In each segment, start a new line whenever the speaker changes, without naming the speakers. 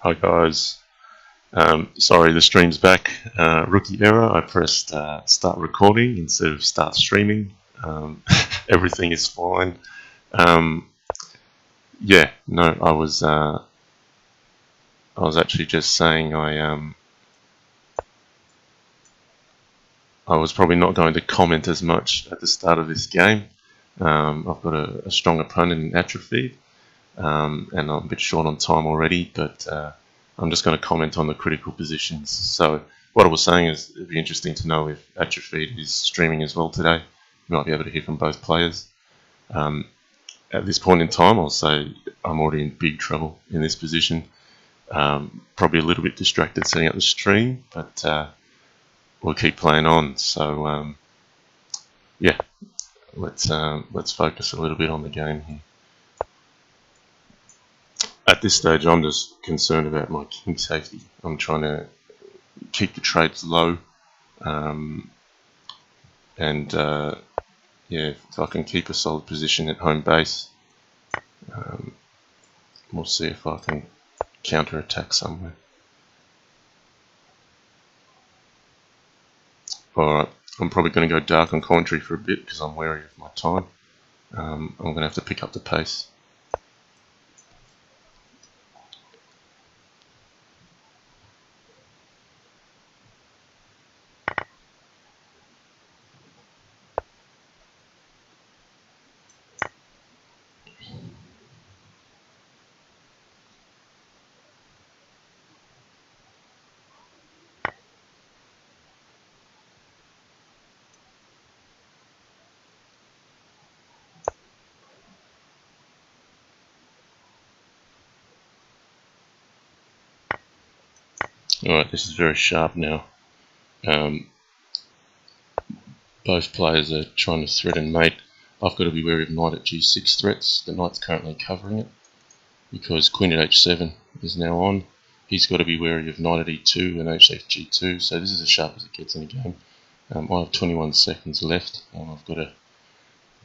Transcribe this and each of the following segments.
Hi guys, sorry the stream's back. Rookie error, I pressed start recording instead of start streaming. Everything is fine. Yeah, no, I was actually just saying I was probably not going to comment as much at the start of this game. I've got a strong opponent in Atrophy, and I'm a bit short on time already, but I'm just going to comment on the critical positions. So what I was saying is it'd be interesting to know if Atrophy is streaming as well today. You might be able to hear from both players. At this point in time, I'll say I'm already in big trouble in this position. Probably a little bit distracted setting up the stream, but we'll keep playing on. So yeah, let's focus a little bit on the game here. At this stage, I'm just concerned about my king safety. I'm trying to keep the trades low, and yeah, if I can keep a solid position at home base, we'll see if I can counter attack somewhere. Alright, I'm probably going to go dark on commentary for a bit because I'm wary of my time. I'm going to have to pick up the pace. Alright, this is very sharp now. Both players are trying to threaten mate. I've got to be wary of knight at g6 threats. The knight's currently covering it because queen at h7 is now on. He's got to be wary of knight at e2 and h8 g2, so this is as sharp as it gets in the game. I have 21 seconds left. I've got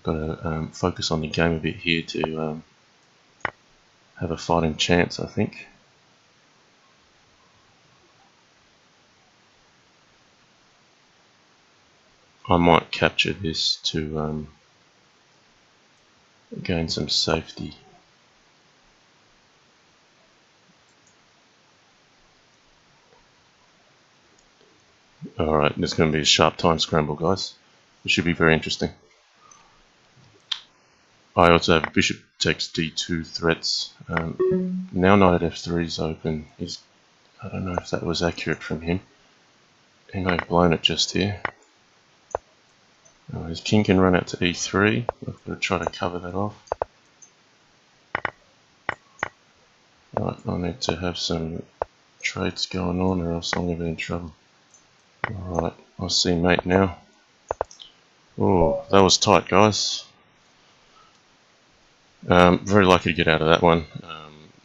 to focus on the game a bit here to have a fighting chance, I think. I might capture this to gain some safety. Alright, there's going to be a sharp time scramble, guys. It should be very interesting. I also have bishop takes d2 threats. Now knight at f3 is open. I don't know if that was accurate from him. He may have blown it just here. His king can run out to e3. I've got to try to cover that off. Right, I need to have some trades going on or else I'm going to be in trouble. Alright, I see mate now. Oh, that was tight, guys. Very lucky to get out of that one.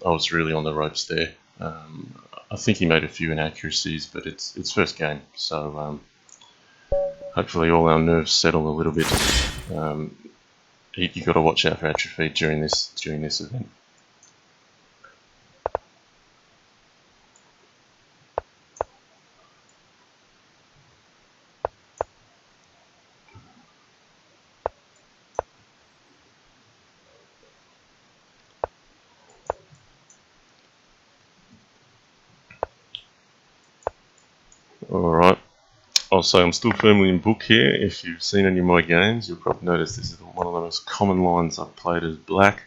I was really on the ropes there. I think he made a few inaccuracies, but it's first game, so hopefully all our nerves settle a little bit. You've got to watch out for atrophy during this event. Alright, I'll say I'm still firmly in book here. If you've seen any of my games, you'll probably notice this is one of the most common lines I've played as black.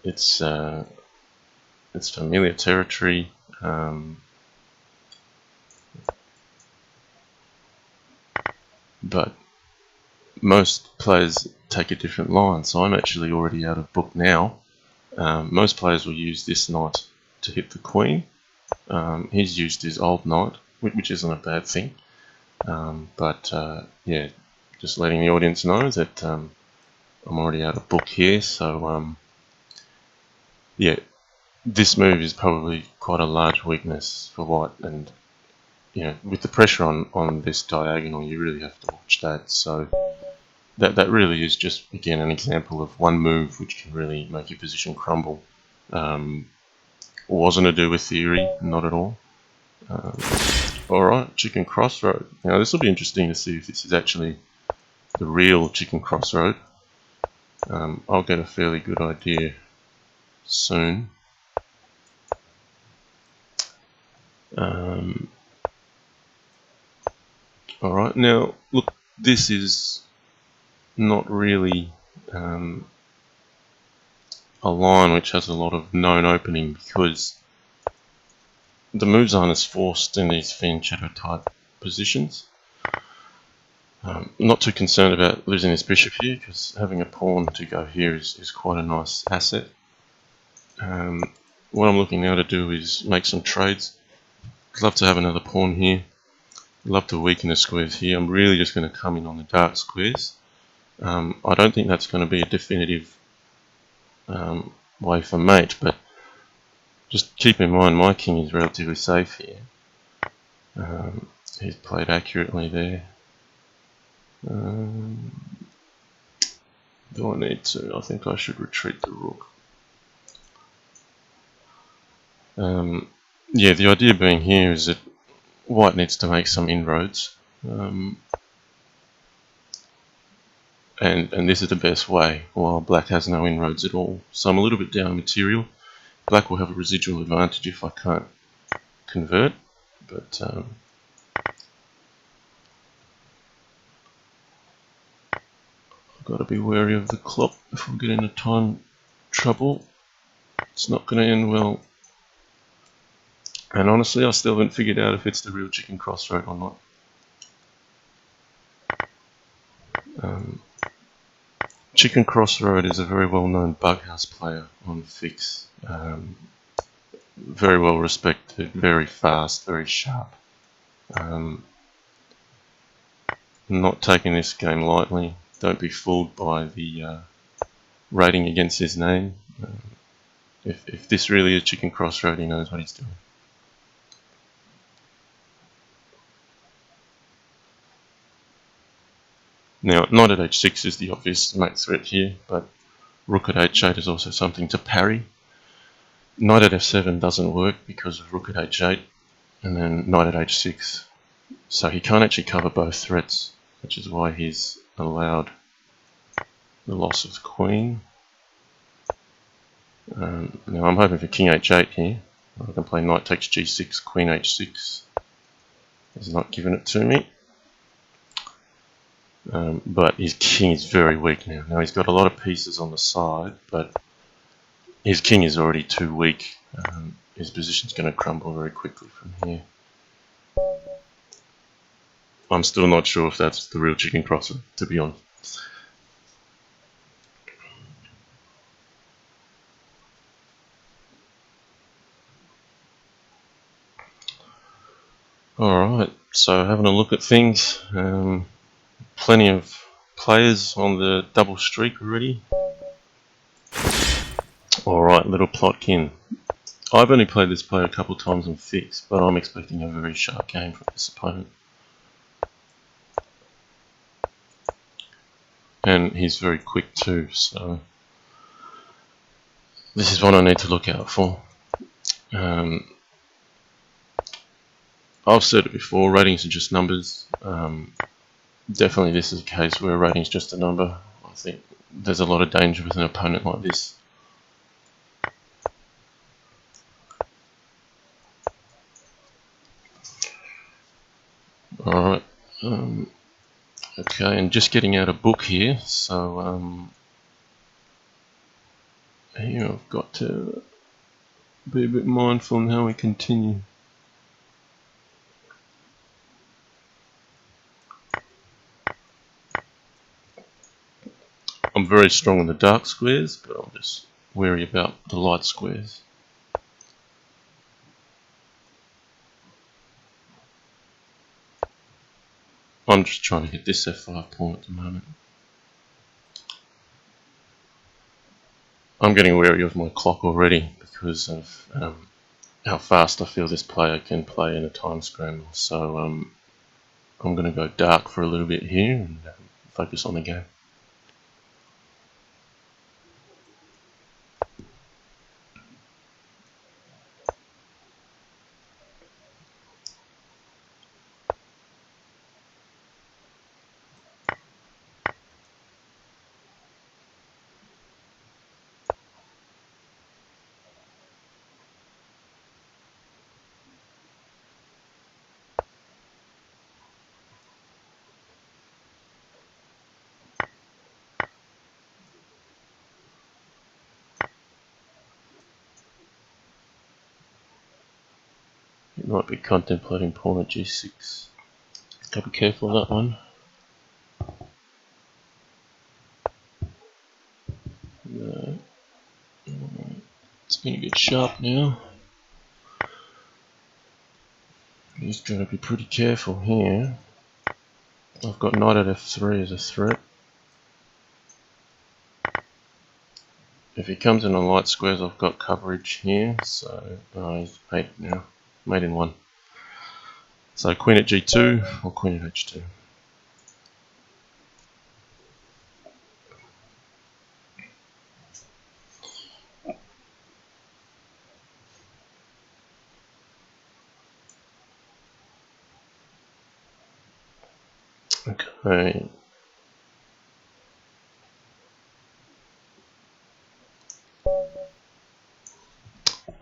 It's familiar territory. But most players take a different line, so I'm actually already out of book now. Most players will use this knight to hit the queen. He's used his old knight, which isn't a bad thing. But yeah, just letting the audience know that I'm already out of book here. So yeah, this move is probably quite a large weakness for white, and you know, with the pressure on this diagonal, you really have to watch that. So that really is just again an example of one move which can really make your position crumble. Wasn't to do with theory, not at all. Alright, chicken crossroad. Now this will be interesting to see if this is actually the real chicken crossroad. I'll get a fairly good idea soon. Alright, now look, this is not really a line which has a lot of known opening, because the moves aren't as forced in these fiend shadow type positions. Not too concerned about losing this bishop here, because having a pawn to go here is quite a nice asset. What I'm looking now to do is make some trades. I'd love to have another pawn here. I'd love to weaken the squares here. I'm really just going to come in on the dark squares. I don't think that's going to be a definitive way for mate, but just keep in mind my king is relatively safe here. He's played accurately there. Do I need to? I think I should retreat the rook. Yeah, the idea being here is that white needs to make some inroads, and this is the best way, while black has no inroads at all. So I'm a little bit down material. Black will have a residual advantage if I can't convert, but I've got to be wary of the clock if we get into time trouble. It's not going to end well. And honestly, I still haven't figured out if it's the real chicken crossroad or not. Chicken Crossroad is a very well-known bughouse player on Fix. Very well respected, very fast, very sharp. Not taking this game lightly. Don't be fooled by the rating against his name. If this really is Chicken Crossroad, he knows what he's doing. Now, knight at h6 is the obvious mate threat here, but rook at h8 is also something to parry. Knight at f7 doesn't work because of rook at h8, and then knight at h6. So he can't actually cover both threats, which is why he's allowed the loss of the queen. Now I'm hoping for king h8 here. I can play knight takes g6, queen h6. He's not giving it to me. But his king is very weak now. Now he's got a lot of pieces on the side, but his king is already too weak. His position's going to crumble very quickly from here. I'm still not sure if that's the real chicken crossroad, to be honest. Alright, so having a look at things. Plenty of players on the double streak already. Alright, little plotkin. I've only played this player a couple times on Fix, but I'm expecting a very sharp game from this opponent. And he's very quick too, so this is what I need to look out for. I've said it before, ratings are just numbers. Definitely this is a case where rating's just a number. I think there's a lot of danger with an opponent like this. Alright, okay, and just getting out a book here, so here I've got to be a bit mindful in how we continue. I'm very strong on the dark squares, but I'm just wary about the light squares. I'm just trying to get this f5 pawn at the moment. I'm getting wary of my clock already because of how fast I feel this player can play in a time scramble. So I'm going to go dark for a little bit here and focus on the game. Might be contemplating pawn at g6. Gotta be careful of that one. No. It's getting a bit sharp now. He's got to be pretty careful here. I've got knight at f3 as a threat. If he comes in on light squares, I've got coverage here. So he's mate now, mate in one. So queen at g2 or queen at h2. Okay.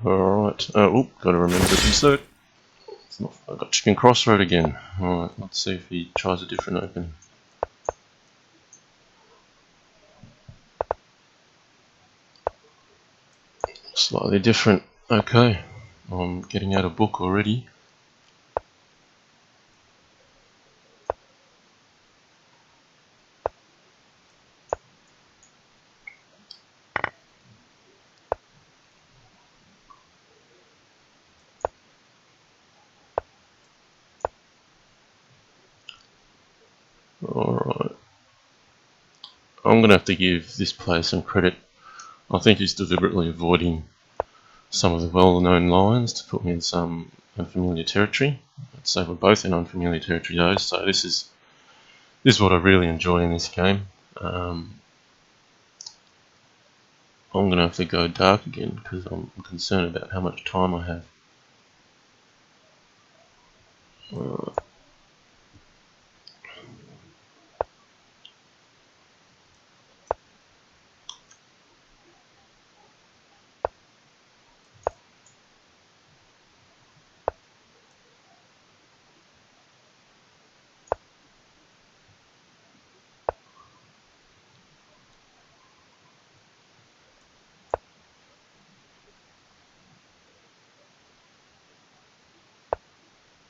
Alright. Gotta remember to insert. I've got chicken crossroad again. Alright, let's see if he tries a different opening. Slightly different. Okay. I'm getting out of book already. Alright. I'm gonna have to give this player some credit. I think he's deliberately avoiding some of the well-known lines to put me in some unfamiliar territory. I'd say we're both in unfamiliar territory though, so this is what I really enjoy in this game. I'm gonna have to go dark again because I'm concerned about how much time I have.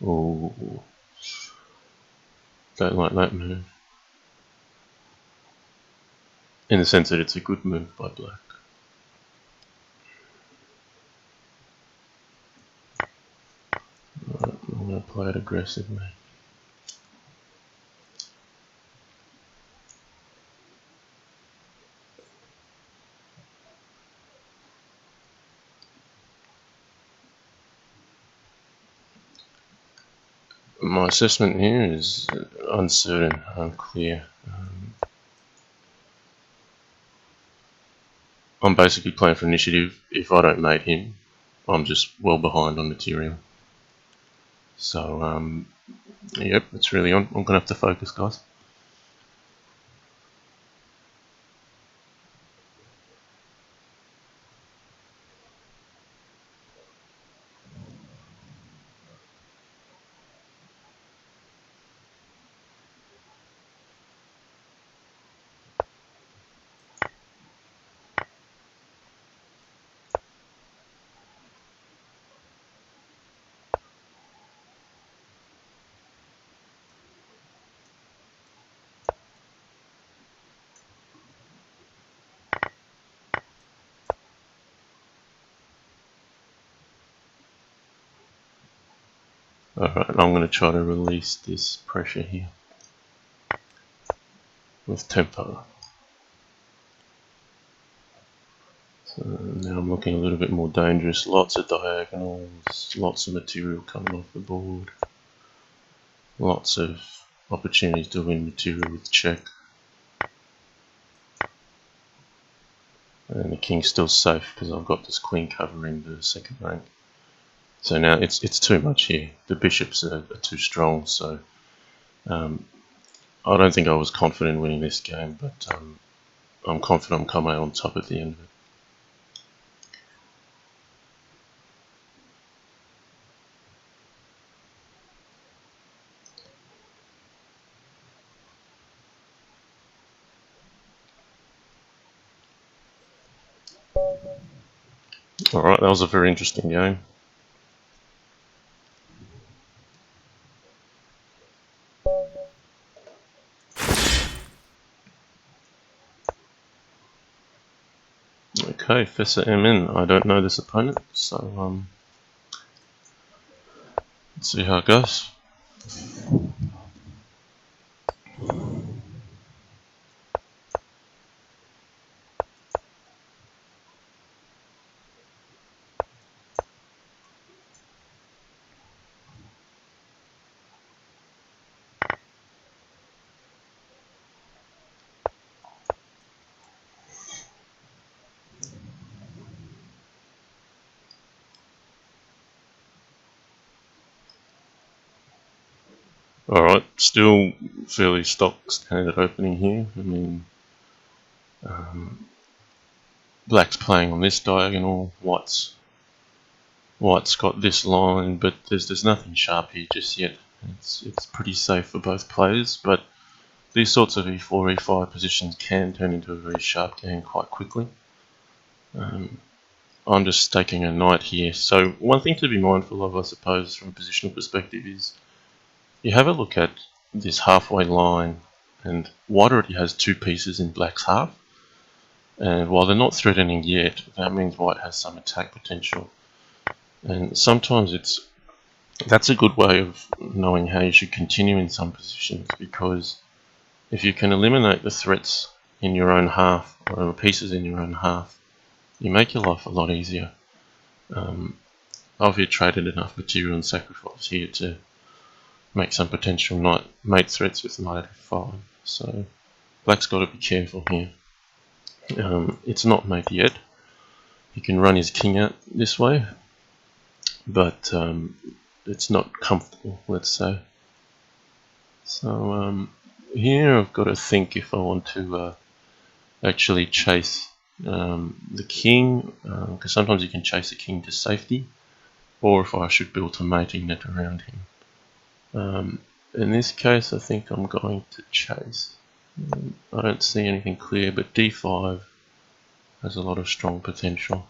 Oh, don't like that move. In the sense that it's a good move by black. Right, I'm going to play it aggressively. My assessment here is uncertain, unclear. I'm basically playing for initiative. If I don't mate him, I'm just well behind on material. So, yep, it's really on. I'm going to have to focus, guys. Alright, I'm going to try to release this pressure here with tempo. So now I'm looking a little bit more dangerous. Lots of diagonals, lots of material coming off the board. Lots of opportunities to win material with check. And the king's still safe because I've got this queen covering the second rank. So now it's too much here. The bishops are too strong, so I don't think I was confident in winning this game, but I'm confident I'm coming out on top at the end of it. Alright, that was a very interesting game. Okay, Fessa MN. I don't know this opponent, so let's see how it goes. Alright, still fairly stock standard opening here. I mean, black's playing on this diagonal, white's got this line, but there's nothing sharp here just yet. It's pretty safe for both players, but these sorts of e4, e5 positions can turn into a very sharp game quite quickly. I'm just staking a knight here. So one thing to be mindful of, I suppose, from a positional perspective is you have a look at this halfway line, and white already has two pieces in black's half. And while they're not threatening yet, that means white has some attack potential. And sometimes that's a good way of knowing how you should continue in some positions, because if you can eliminate the threats in your own half, or the pieces in your own half, you make your life a lot easier. I've here traded enough material and sacrifice here to make some potential mate threats with knight f5, so black's got to be careful here. It's not mate yet. He can run his king out this way, but it's not comfortable, let's say. So here I've got to think if I want to actually chase the king, because sometimes you can chase the king to safety, or if I should build a mating net around him. In this case, I think I'm going to chase. I don't see anything clear, but d5 has a lot of strong potential.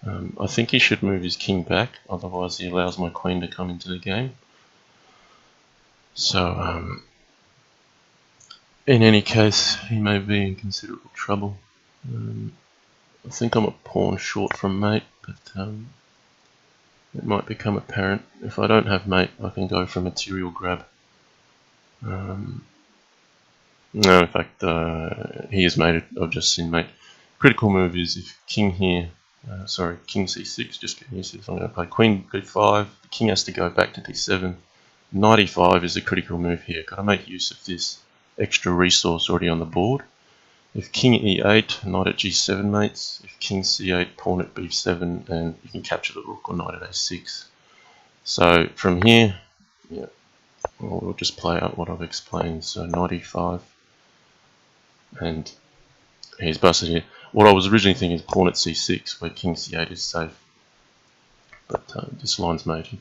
I think he should move his king back, otherwise he allows my queen to come into the game. So in any case, he may be in considerable trouble. I think I'm a pawn short from mate, but it might become apparent. If I don't have mate, I can go for material grab. No, in fact, he is mated. I've just seen mate. Critical move is if king here, king c6, just get used to this. I'm going to play queen b5, the king has to go back to d7. Knight e5 is a critical move here. Got to make use of this extra resource already on the board. If king e8, knight at g7 mates. If king c8, pawn at b7, and you can capture the rook or knight at a6. So from here, yeah, we'll just play out what I've explained. So knight e5, and he's busted here. What I was originally thinking is pawn at c6, where king c8 is safe, but this line's mated.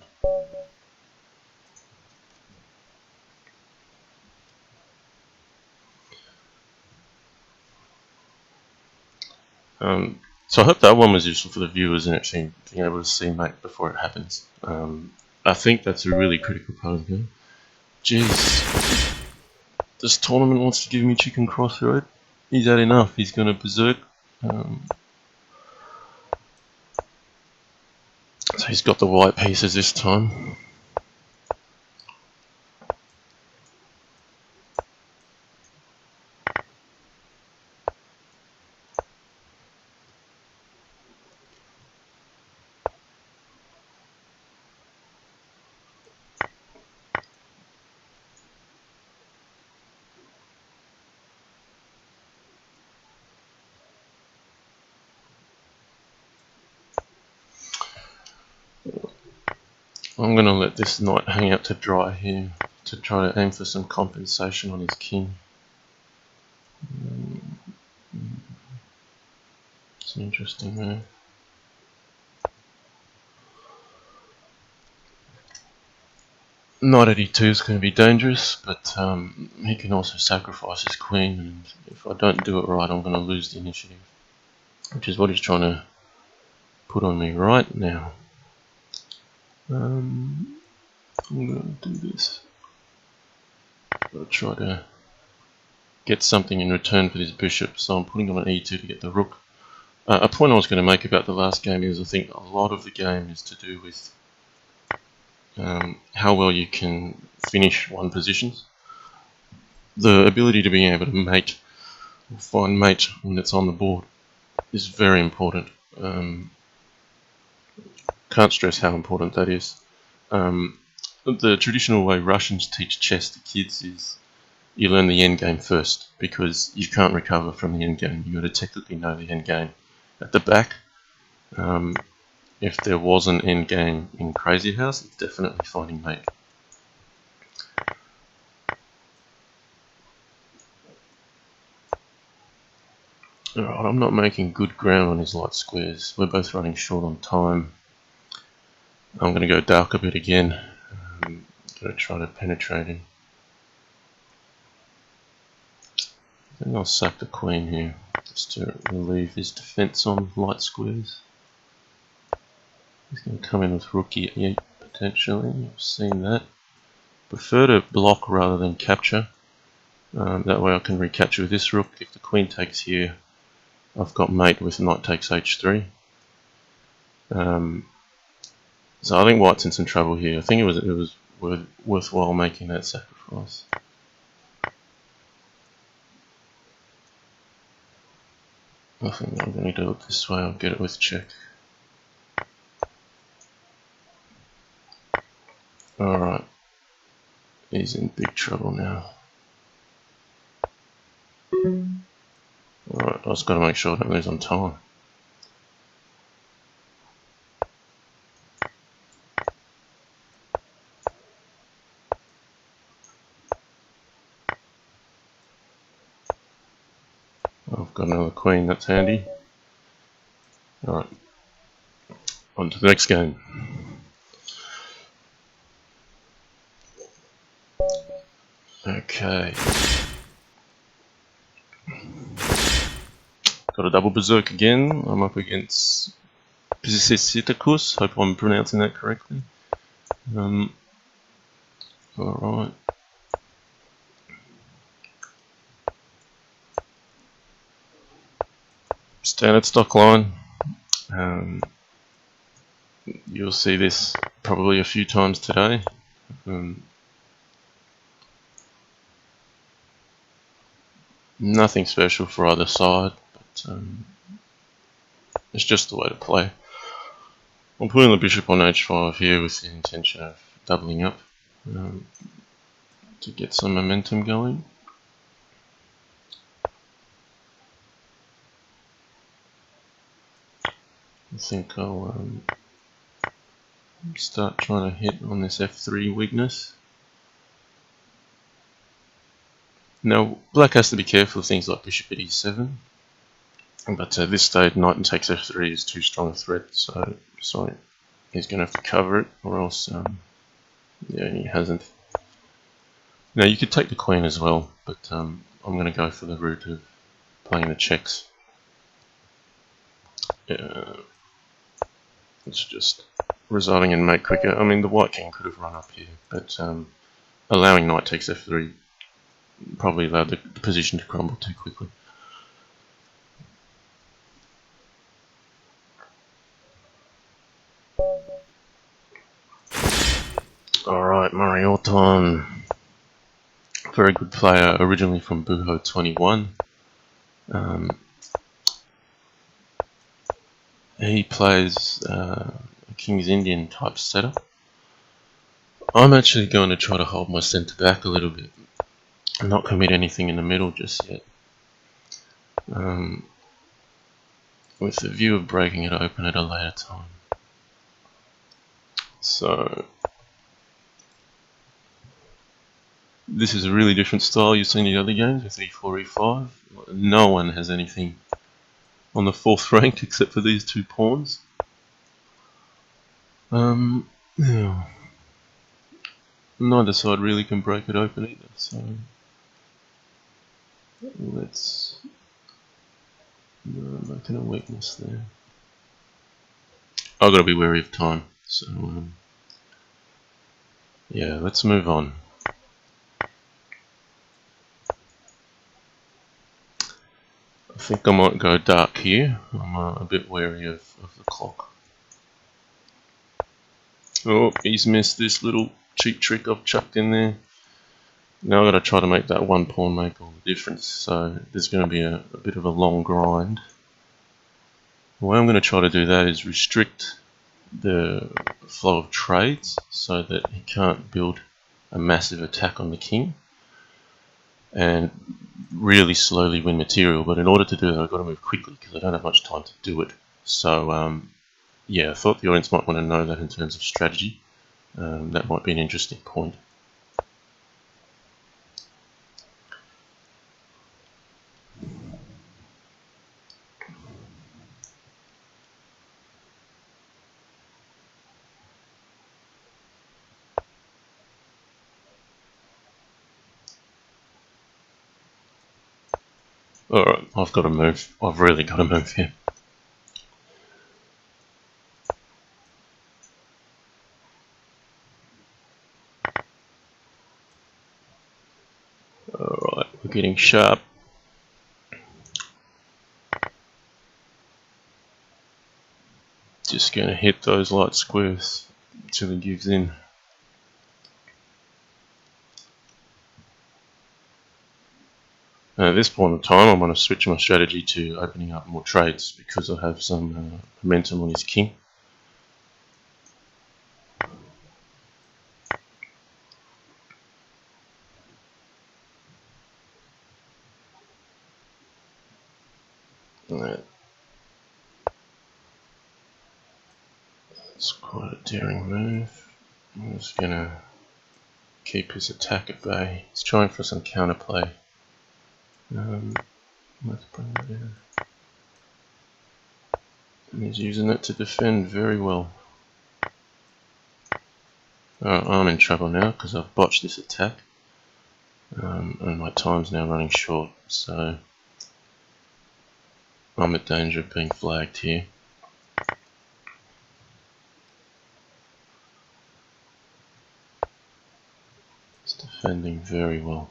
So I hope that one was useful for the viewers and actually being able to see mate before it happens. I think that's a really critical part of the game. Jeez, this tournament wants to give me chicken crossroad. He's had enough. He's going to berserk. So he's got the white pieces this time. I'm going to let this knight hang out to dry here to try to aim for some compensation on his king. It's an interesting move. Knight at e2 is going to be dangerous, but he can also sacrifice his queen, and if I don't do it right, I'm going to lose the initiative, which is what he's trying to put on me right now. I'm going to do this. I'll try to get something in return for this bishop, so I'm putting on an e2 to get the rook A point I was going to make about the last game is I think a lot of the game is to do with how well you can finish one positions. The ability to be able to mate or find mate when it's on the board is very important. Can't stress how important that is. The traditional way Russians teach chess to kids is you learn the endgame first, because you can't recover from the endgame. You've got to technically know the endgame at the back. If there was an endgame in Crazyhouse, it's definitely finding mate. Alright, I'm not making good ground on his light squares. We're both running short on time. I'm going to go dark a bit again. I'm going to try to penetrate him. I think I'll sack the queen here, just to relieve his defense on light squares. He's going to come in with rook e8 potentially. You've seen that. Prefer to block rather than capture. That way I can recapture with this rook. If the queen takes here, I've got mate with knight takes h3. So I think white's in some trouble here. I think it was worthwhile making that sacrifice. I think I'm going to do it this way. I'll get it with check. Alright. He's in big trouble now. Alright, I just got to make sure I don't lose on time. I've got another queen, that's handy. Alright, on to the next game. Okay. Got a double berserk again. I'm up against Pisissiticus. Hope I'm pronouncing that correctly. Alright. Standard stock line. You'll see this probably a few times today. Nothing special for either side, but it's just the way to play. I'm putting the bishop on h5 here with the intention of doubling up to get some momentum going. I think I'll start trying to hit on this f3 weakness. Now, black has to be careful of things like bishop at e7, but at this stage, knight takes f3 is too strong a threat, so sorry, he's going to have to cover it, or else, yeah, he hasn't. Now, you could take the queen as well, but I'm going to go for the route of playing the checks. It's just resulting in mate quicker. I mean, the white king could have run up here, but allowing knight takes f3 probably allowed the position to crumble too quickly. Alright, Marioton. Very good player, originally from Buho 21. He plays a King's Indian type setup. I'm actually going to try to hold my centre back a little bit and not commit anything in the middle just yet. With the view of breaking it open at a later time. So this is a really different style you've seen in the other games with e4, e5. No one has anything on the 4th rank except for these 2 pawns. Yeah. Neither side really can break it open either, so let's making a weakness there. I've got to be wary of time, so yeah, let's move on. I think I might go dark here. I'm a bit wary of the clock. Oh, he's missed this little cheap trick I've chucked in there. Now I've got to try to make that one pawn make all the difference, so there's going to be a bit of a long grind. The way I'm going to try to do that is restrict the flow of trades so that he can't build a massive attack on the king and really slowly win material. But in order to do that, I've got to move quickly because I don't have much time to do it. So yeah, I thought the audience might want to know that in terms of strategy. That might be an interesting point. Alright, I've got to move. I've really got to move here. Alright, we're getting sharp. Just going to hit those light squares until he gives in. At this point in time, I'm going to switch my strategy to opening up more trades because I have some momentum on his king. That's quite a daring move. I'm just going to keep his attack at bay. He's trying for some counterplay. Let's bring it in. And he's using it to defend very well. I'm in trouble now because I've botched this attack. And my time's now running short, so I'm at danger of being flagged here. It's defending very well.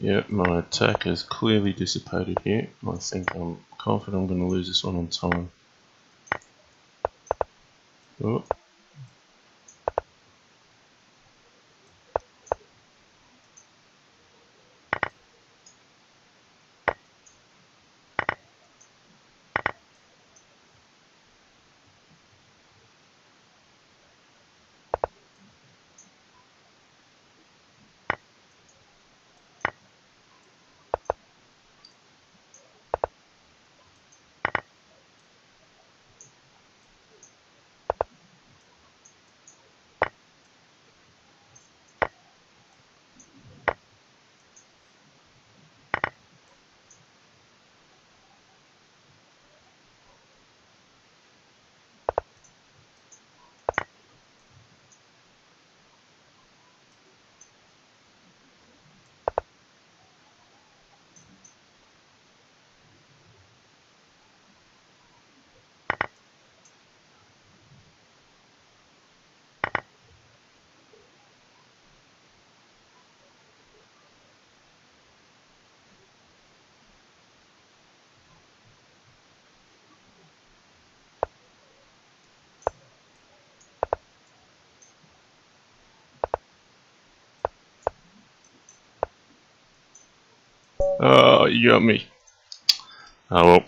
Yeah, my attack has clearly dissipated here. I think I'm confident I'm going to lose this one on time. Oh. Oh, you got me. Oh well.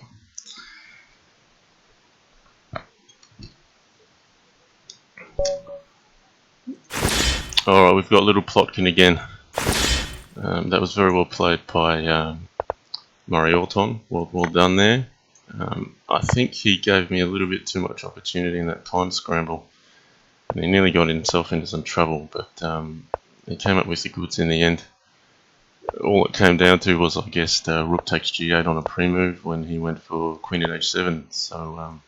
Alright, we've got little Plotkin again. That was very well played by Murray Orton. Well done there. I think he gave me a little bit too much opportunity in that time scramble. And he nearly got himself into some trouble, but he came up with the goods in the end. All it came down to was, I guess, rook takes g8 on a pre-move when he went for queen at h7. So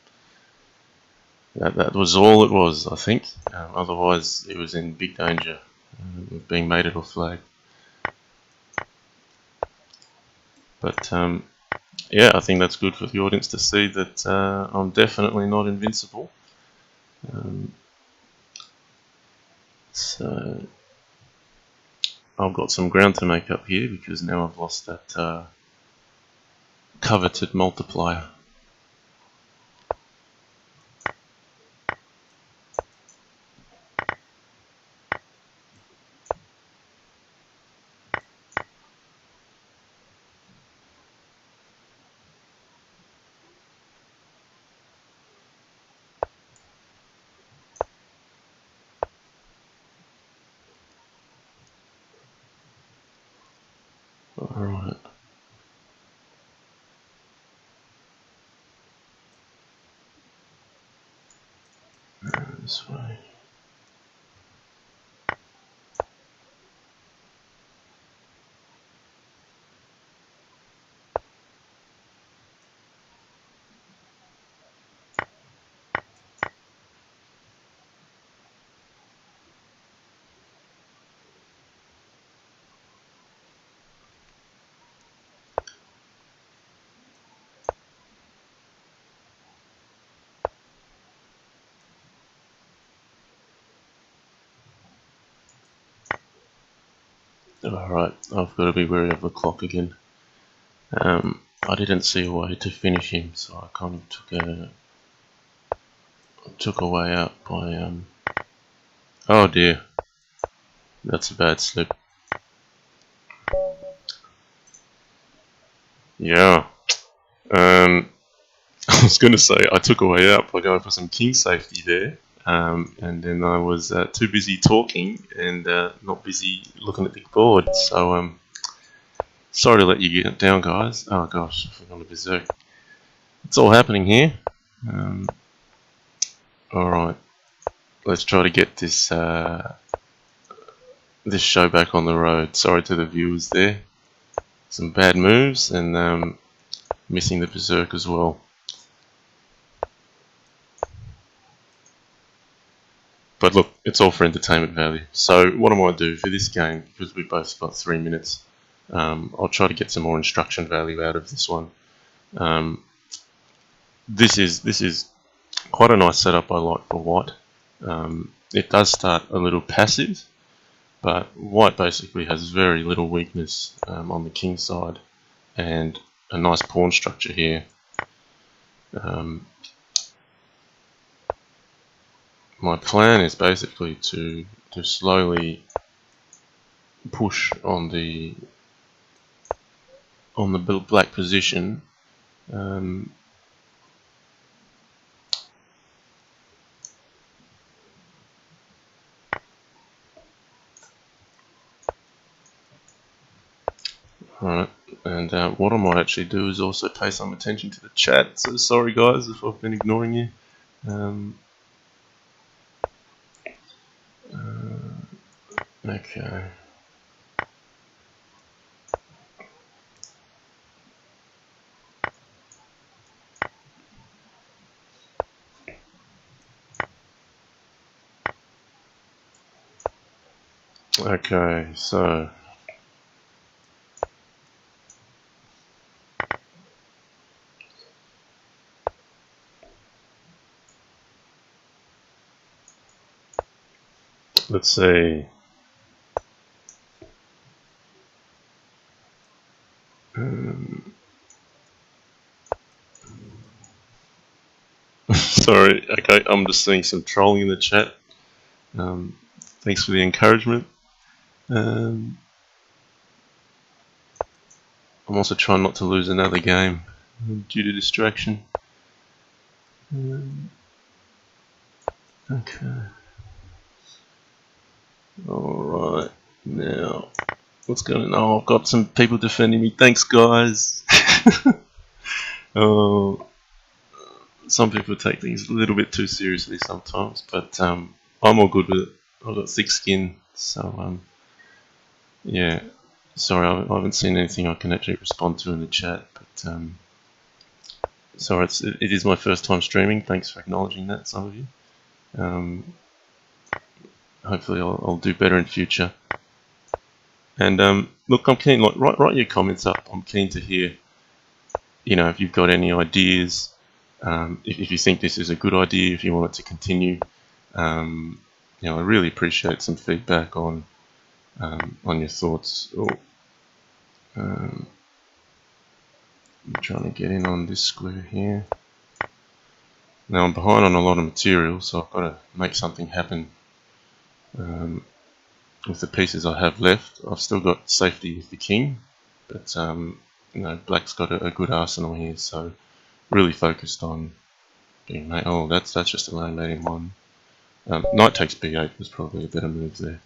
that was all it was, I think. Otherwise, it was in big danger of being mated or flagged. But yeah, I think that's good for the audience to see that I'm definitely not invincible. So I've got some ground to make up here because now I've lost that coveted multiplier. Alright. This way. Alright, I've got to be wary of the clock again. I didn't see a way to finish him, so I kind of took a way out by oh dear, that's a bad slip. Yeah. I was going to say I took a way out by going for some king safety there, and then I was too busy talking and not busy looking at the board. So sorry to let you get down, guys. Oh gosh, I've gone to berserk. It's all happening here. All right, let's try to get this this show back on the road. Sorry to the viewers there. Some bad moves and missing the berserk as well. But look, it's all for entertainment value. So what I might do for this game, because we've both got 3 minutes, I'll try to get some more instruction value out of this one. This is quite a nice setup I like for white. It does start a little passive, but white basically has very little weakness on the king side, and a nice pawn structure here. My plan is basically to slowly push on the black position. Alright, and what I might actually do is also pay some attention to the chat. So sorry guys if I've been ignoring you. Okay. Okay, so let's see. Sorry, okay, I'm just seeing some trolling in the chat. Thanks for the encouragement. I'm also trying not to lose another game due to distraction. Okay. Alright, now, what's going on? Oh, I've got some people defending me. Thanks, guys. Oh, some people take things a little bit too seriously sometimes, but I'm all good with it. I've got thick skin, so yeah. Sorry, I haven't seen anything I can actually respond to in the chat, but sorry, it is my first time streaming. Thanks for acknowledging that, some of you. Hopefully I'll do better in future. And look, I'm keen. Like, write your comments up. I'm keen to hear. If you've got any ideas, if you think this is a good idea, if you want it to continue, I really appreciate some feedback on your thoughts. I'm trying to get in on this square here. Now I'm behind on a lot of material, so I've got to make something happen with the pieces I have left. I've still got safety with the king, but black's got a good arsenal here, so really focused on being mate. Oh, that's just a lane mate in one. Knight takes b8 was probably a better move there.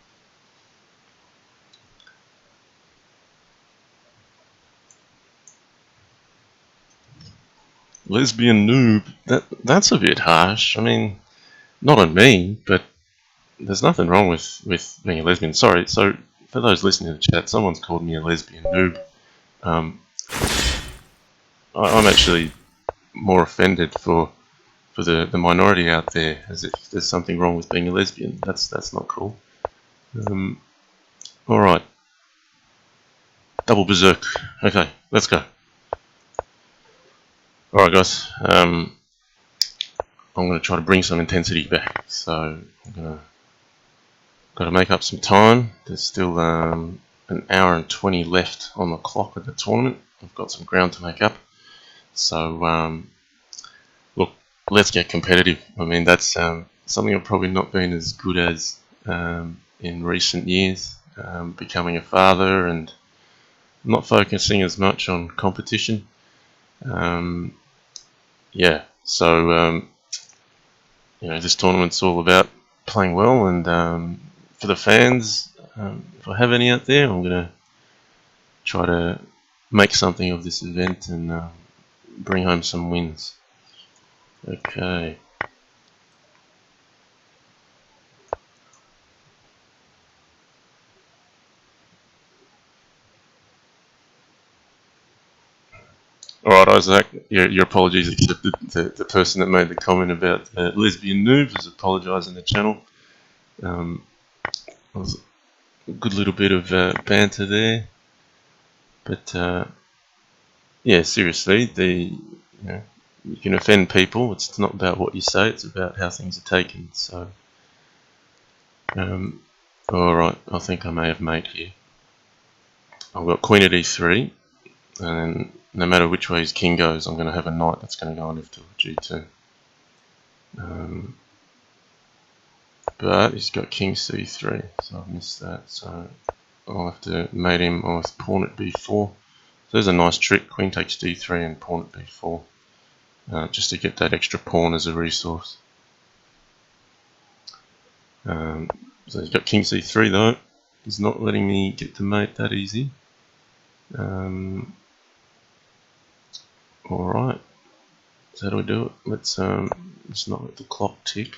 Lesbian noob. That's a bit harsh. I mean, not on me, but there's nothing wrong with being a lesbian. Sorry, so for those listening to the chat, someone's called me a lesbian noob. I'm actually more offended for the minority out there, as if there's something wrong with being a lesbian. That's not cool. Alright. Double berserk. Okay, let's go. Alright guys, I'm going to try to bring some intensity back, so I'm got to make up some time. There's still an hour and 20 left on the clock of the tournament. I've got some ground to make up, so look, let's get competitive. I mean, that's something I've probably not been as good as in recent years, becoming a father and not focusing as much on competition. Yeah, so this tournament's all about playing well, and for the fans, if I have any out there, I'm going to try to make something of this event and bring home some wins. Okay. Alright, Isaac, your apologies accepted. The person that made the comment about lesbian noobs has apologised in the channel. Was a good little bit of banter there. But, yeah, seriously, you can offend people. It's not about what you say, it's about how things are taken. So, alright, I think I may have mate here. I've got queen at e3, and no matter which way his king goes, I'm going to have a knight that's going to go on f2 g2. But he's got king c3, so I've missed that. So I'll have to mate him with pawn at b4. So there's a nice trick, queen takes d3 and pawn at b4, just to get that extra pawn as a resource. So he's got king c3 though. He's not letting me get to mate that easy. Alright, so how do we do it? Let's not let the clock tick.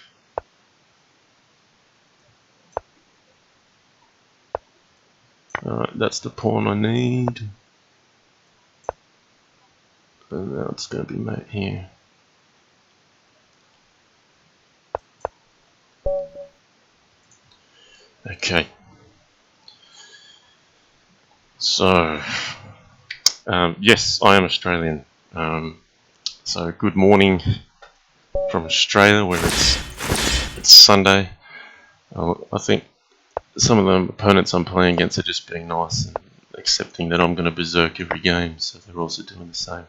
Alright, that's the pawn I need. And now it's going to be mate here. Okay. So, yes, I am Australian. So good morning from Australia, where it's Sunday. I think some of the opponents I'm playing against are just being nice and accepting that I'm going to berserk every game, so they're also doing the same.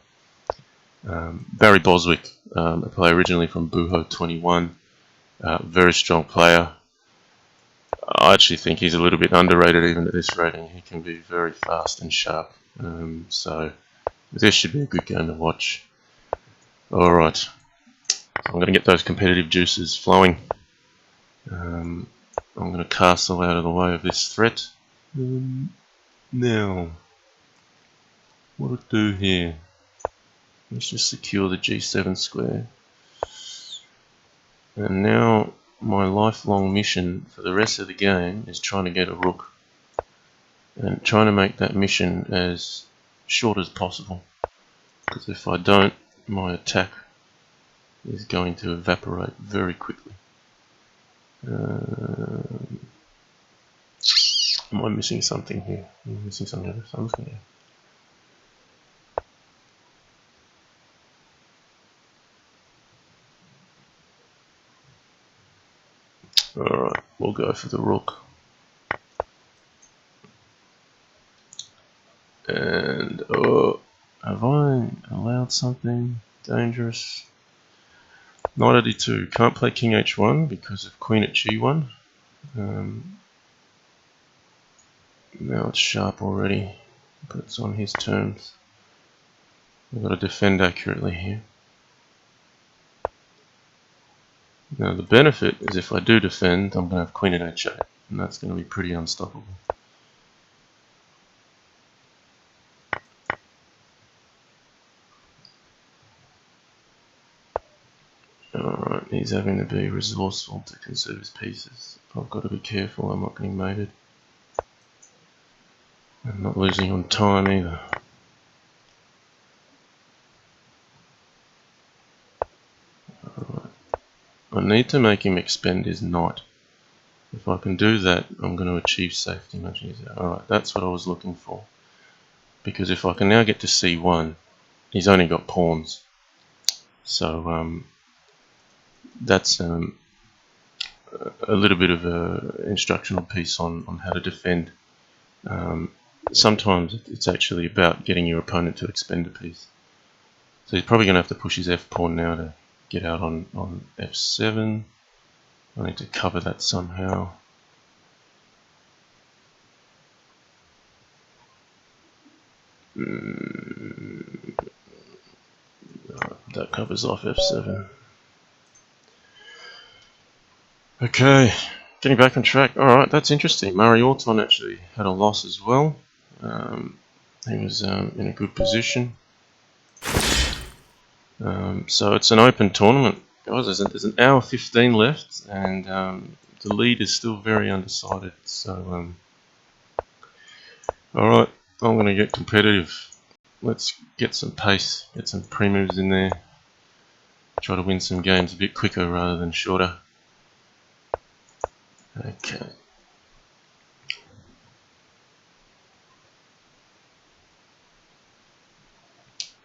Barry Boswick, a player originally from Buho 21, very strong player. I actually think he's a little bit underrated even at this rating. He can be very fast and sharp, so this should be a good game to watch. Alright, I'm going to get those competitive juices flowing. I'm going to castle out of the way of this threat. Now, what do I do here? Let's just secure the g7 square. And now my lifelong mission for the rest of the game is trying to get a rook. And trying to make that mission as short as possible. Because if I don't, my attack is going to evaporate very quickly. Am I missing something here? Am I missing something else? I'm looking at. Alright, we'll go for the rook. And have I allowed something dangerous? Knight at e2. Can't play king h1 because of queen at g1. Now it's sharp already, but it's on his terms. I've got to defend accurately here. Now the benefit is if I do defend, I'm going to have queen at h8, and that's going to be pretty unstoppable. Alright, he's having to be resourceful to conserve his pieces. I've got to be careful I'm not getting mated. I'm not losing on time either. Alright. I need to make him expend his knight. If I can do that, I'm going to achieve safety much easier. Alright, that's what I was looking for. Because if I can now get to c1, he's only got pawns. So that's a little bit of an instructional piece on how to defend. Sometimes it's actually about getting your opponent to expend a piece. So he's probably going to have to push his f pawn now to get out on f7. I need to cover that somehow. That covers off f7. Okay, getting back on track. Alright, that's interesting. Murray Orton actually had a loss as well. He was in a good position. So it's an open tournament. Guys, there's an hour 15 left, and the lead is still very undecided. So, alright, I'm going to get competitive. Let's get some pace, get some pre-moves in there. Try to win some games a bit quicker rather than shorter. Okay.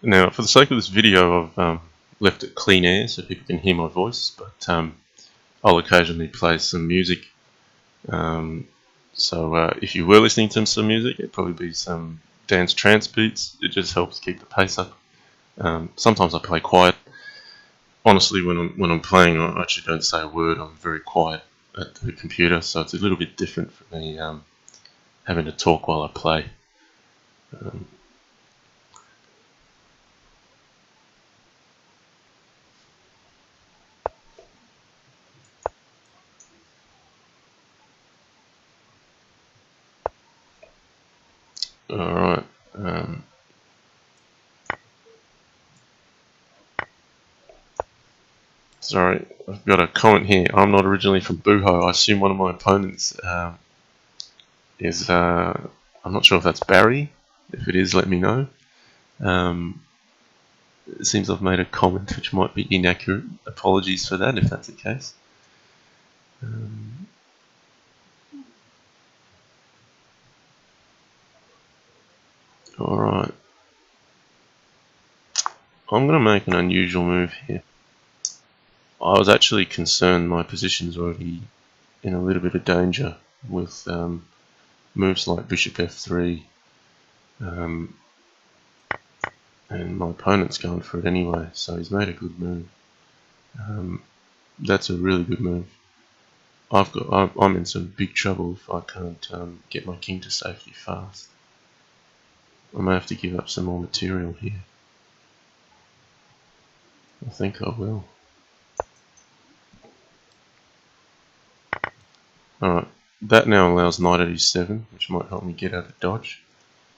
Now, for the sake of this video, I've left it clean air so people can hear my voice, but I'll occasionally play some music. So if you were listening to some music, it'd probably be some dance trance beats. It just helps keep the pace up. Sometimes I play quiet. Honestly, when I'm playing, I actually don't say a word. I'm very quiet at the computer, so it's a little bit different for me having to talk while I play. Alright. Sorry, I've got a comment here. I'm not originally from Buho. I assume one of my opponents is, I'm not sure if that's Barry. If it is, let me know. It seems I've made a comment which might be inaccurate. Apologies for that if that's the case. Alright. I'm going to make an unusual move here. I was actually concerned my position's already in a little bit of danger with moves like bishop f3, and my opponent's going for it anyway, so he's made a good move. That's a really good move. I'm in some big trouble if I can't get my king to safety fast. I may have to give up some more material here. I think I will. Alright, that now allows knight at e7, which might help me get out of dodge.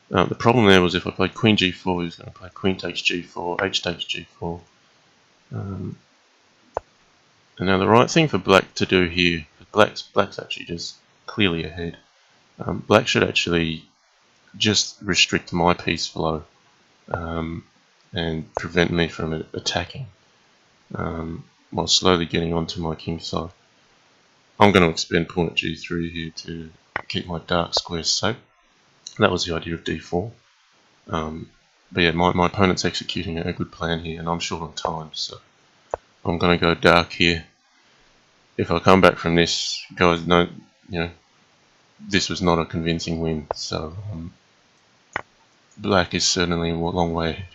The problem there was if I played queen g4, he was going to play queen takes g4, h takes g4. And now the right thing for black to do here, black's actually just clearly ahead. Black should actually just restrict my piece flow and prevent me from attacking while slowly getting onto my king side. I'm going to expend pawn at g3 here to keep my dark squares safe. That was the idea of d4. But yeah, my opponent's executing a good plan here, and I'm short on time, so I'm going to go dark here. If I come back from this, guys, no, this was not a convincing win, so black is certainly a long way ahead.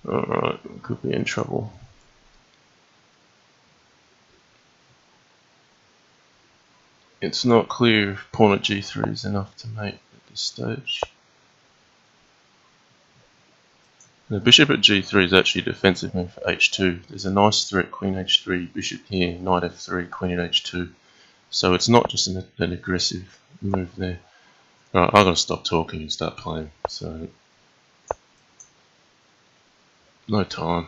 Alright, could be in trouble. It's not clear if pawn at g3 is enough to mate at this stage. The bishop at g3 is actually a defensive move for h2. There's a nice threat, queen h3, bishop here, knight f3, queen at h2. So it's not just an aggressive move there. Right, I've got to stop talking and start playing, so no time.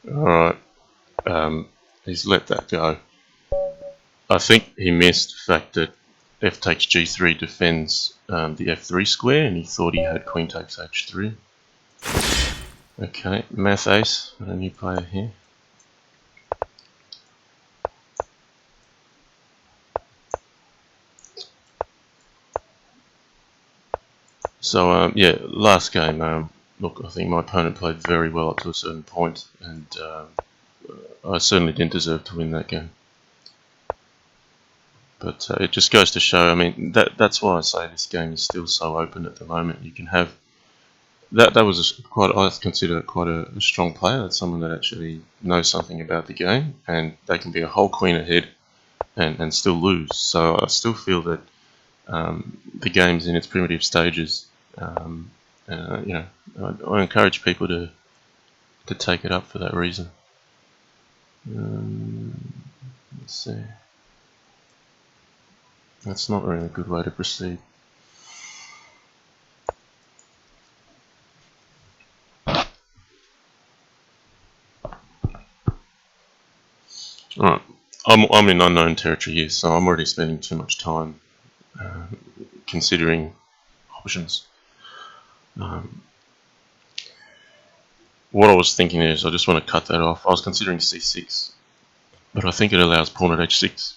Alright, he's let that go. I think he missed the fact that f takes g3 defends the f3 square, and he thought he had queen takes h3. Okay, math ace, a new player here. So yeah, last game, look, I think my opponent played very well up to a certain point, and I certainly didn't deserve to win that game. But it just goes to show, I mean, that's why I say this game is still so open at the moment. You can have that was I consider quite a strong player. That's someone that actually knows something about the game, and they can be a whole queen ahead and still lose. So I still feel that the game's in its primitive stages. I encourage people to take it up for that reason. Let's see. That's not really a good way to proceed. Alright, I'm in unknown territory here, so I'm already spending too much time considering options. What I was thinking is I just want to cut that off. I was considering c6, but I think it allows pawn at h6,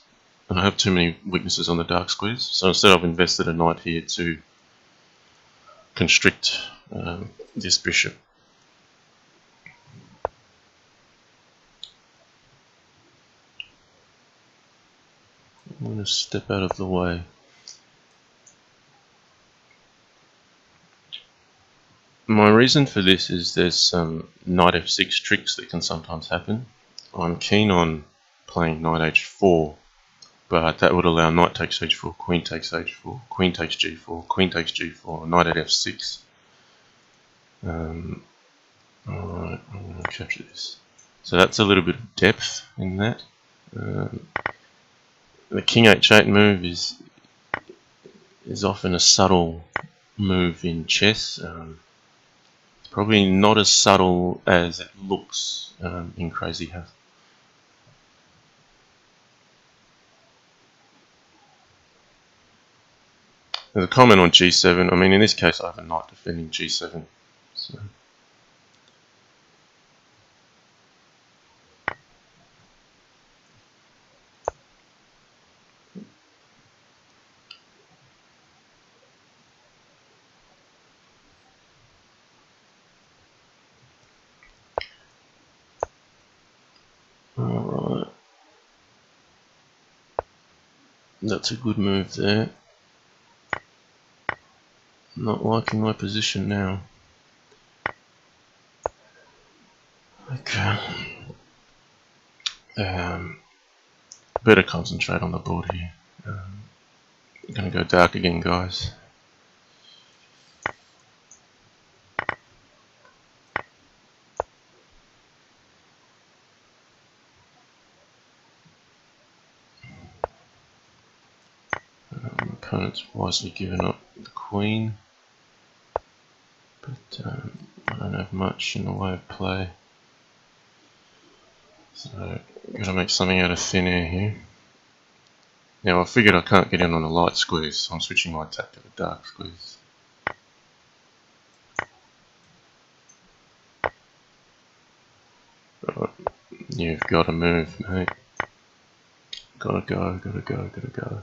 and I have too many weaknesses on the dark squares, so instead I've invested a knight here to constrict this bishop. I'm going to step out of the way. My reason for this is there's some knight f6 tricks that can sometimes happen. I'm keen on playing knight h4, but that would allow knight takes h4, queen takes h4, queen takes g4, queen takes g4, knight at f6. Alright, I'm going to capture this. So that's a little bit of depth in that. The king h8 move is often a subtle move in chess. It's probably not as subtle as it looks in Crazyhouse. There's a comment on g7. I mean, in this case, I have a knight defending g7. So. Alright. That's a good move there. Not liking my position now. Better concentrate on the board here. I'm going to go dark again, guys. My opponent's wisely given up the queen, but I don't have much in the way of play. So I'm going to make something out of thin air here. Now I figured I can't get in on a light squeeze, so I'm switching my attack to the dark squeeze. Right. You've got to move, mate. Gotta go, gotta go, gotta go.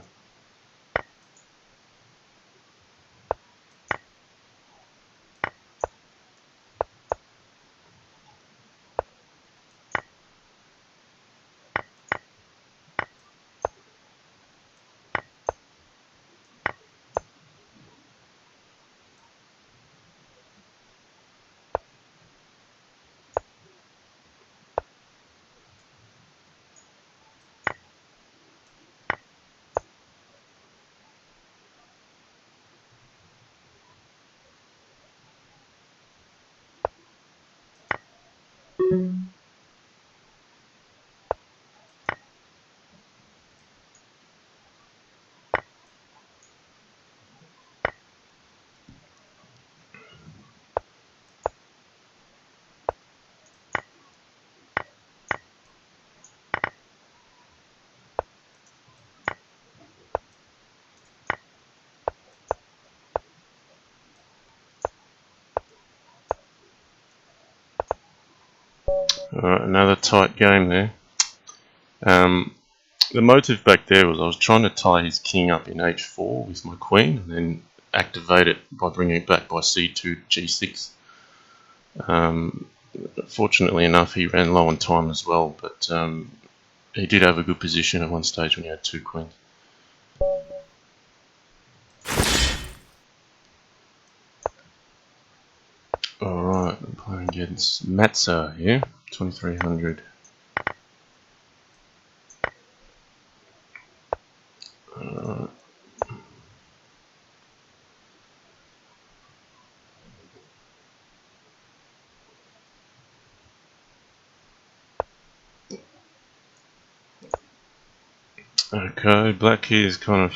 Alright, another tight game there. The motive back there was I was trying to tie his king up in h4 with my queen and then activate it by bringing it back by c2 to g6. Fortunately enough, he ran low on time as well, but he did have a good position at one stage when he had two queens. Alright, I'm playing against Matza here, 2300. Okay, black here is kind of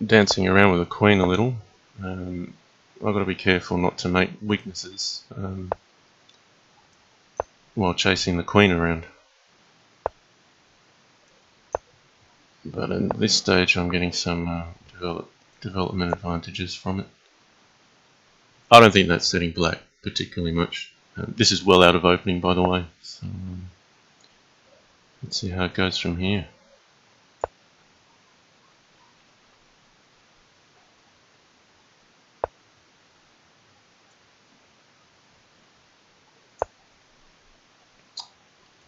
dancing around with the queen a little. I've got to be careful not to make weaknesses while chasing the queen around. But at this stage I'm getting some development advantages from it. I don't think that's setting black particularly much. This is well out of opening, by the way, so let's see how it goes from here.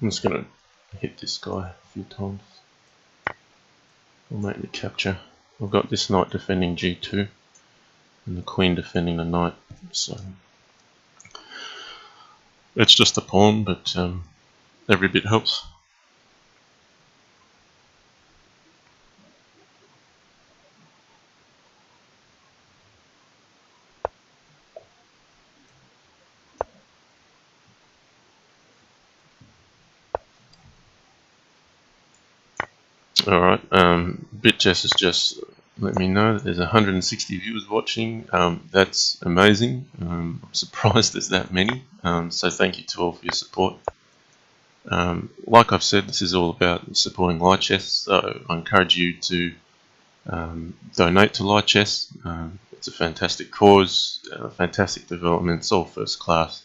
I'm just going to hit this guy a few times. Will make me capture. I've got this knight defending g2 and the queen defending the knight, so it's just a pawn, but every bit helps. Alright, BitChess has just let me know that there's 160 viewers watching. That's amazing. I'm surprised there's that many. So thank you to all for your support. Like I've said, this is all about supporting Light Chess, so I encourage you to donate to Light Chess. It's a fantastic cause, fantastic development, it's all first class.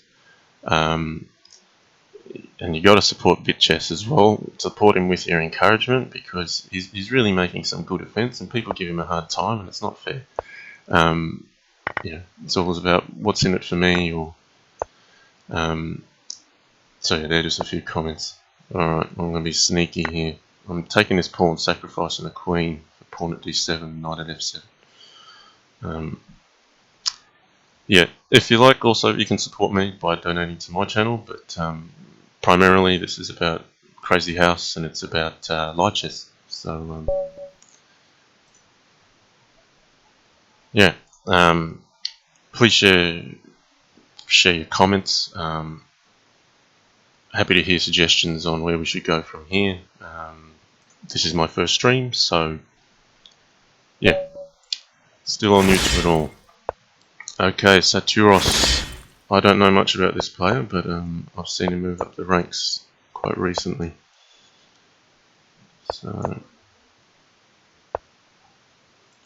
And you got to support BitChess as well. Support him with your encouragement, because he's really making some good events, and people give him a hard time, and it's not fair. It's always about what's in it for me, or so yeah, they're just a few comments. Alright, I'm going to be sneaky here. I'm taking this pawn, sacrificing the queen for pawn at d7, knight at f7. Yeah, if you like, also you can support me by donating to my channel, but primarily this is about Crazyhouse, and it's about light chess. So yeah, please share your comments. Happy to hear suggestions on where we should go from here. This is my first stream, so yeah, still all new to it all. Okay, Saturos. I don't know much about this player, but I've seen him move up the ranks quite recently. So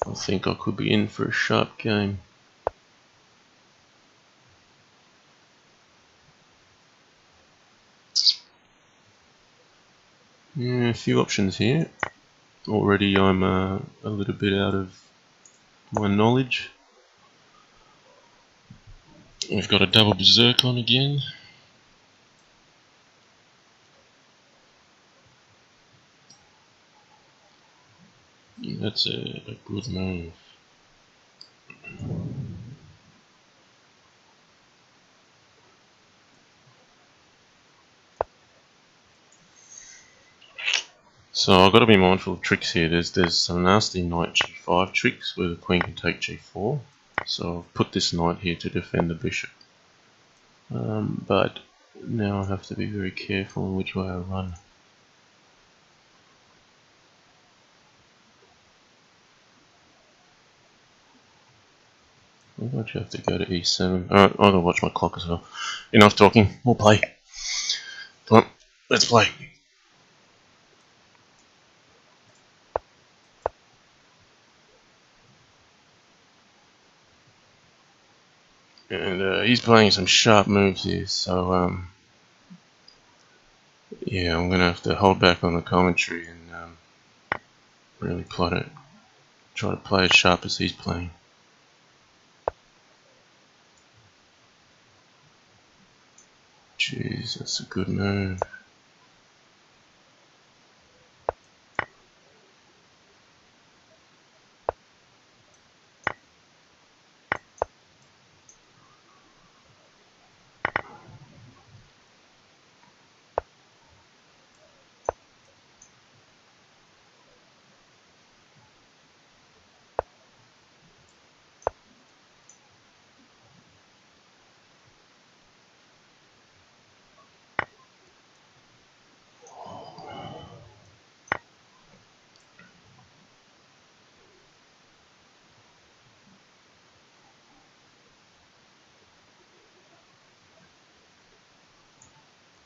I think I could be in for a sharp game. Yeah, a few options here. Already I'm a little bit out of my knowledge. We've got a double berserk on again. That's a good move. So I've got to be mindful of tricks here. There's some nasty knight g5 tricks where the queen can take g4. So I've put this knight here to defend the bishop. But now I have to be very careful in which way I run. I might have to go to e7. Alright, I've got to watch my clock as well. Enough talking, we'll play. Come on, let's play. And he's playing some sharp moves here, so yeah, I'm gonna have to hold back on the commentary and really try to play as sharp as he's playing. Jeez, that's a good move.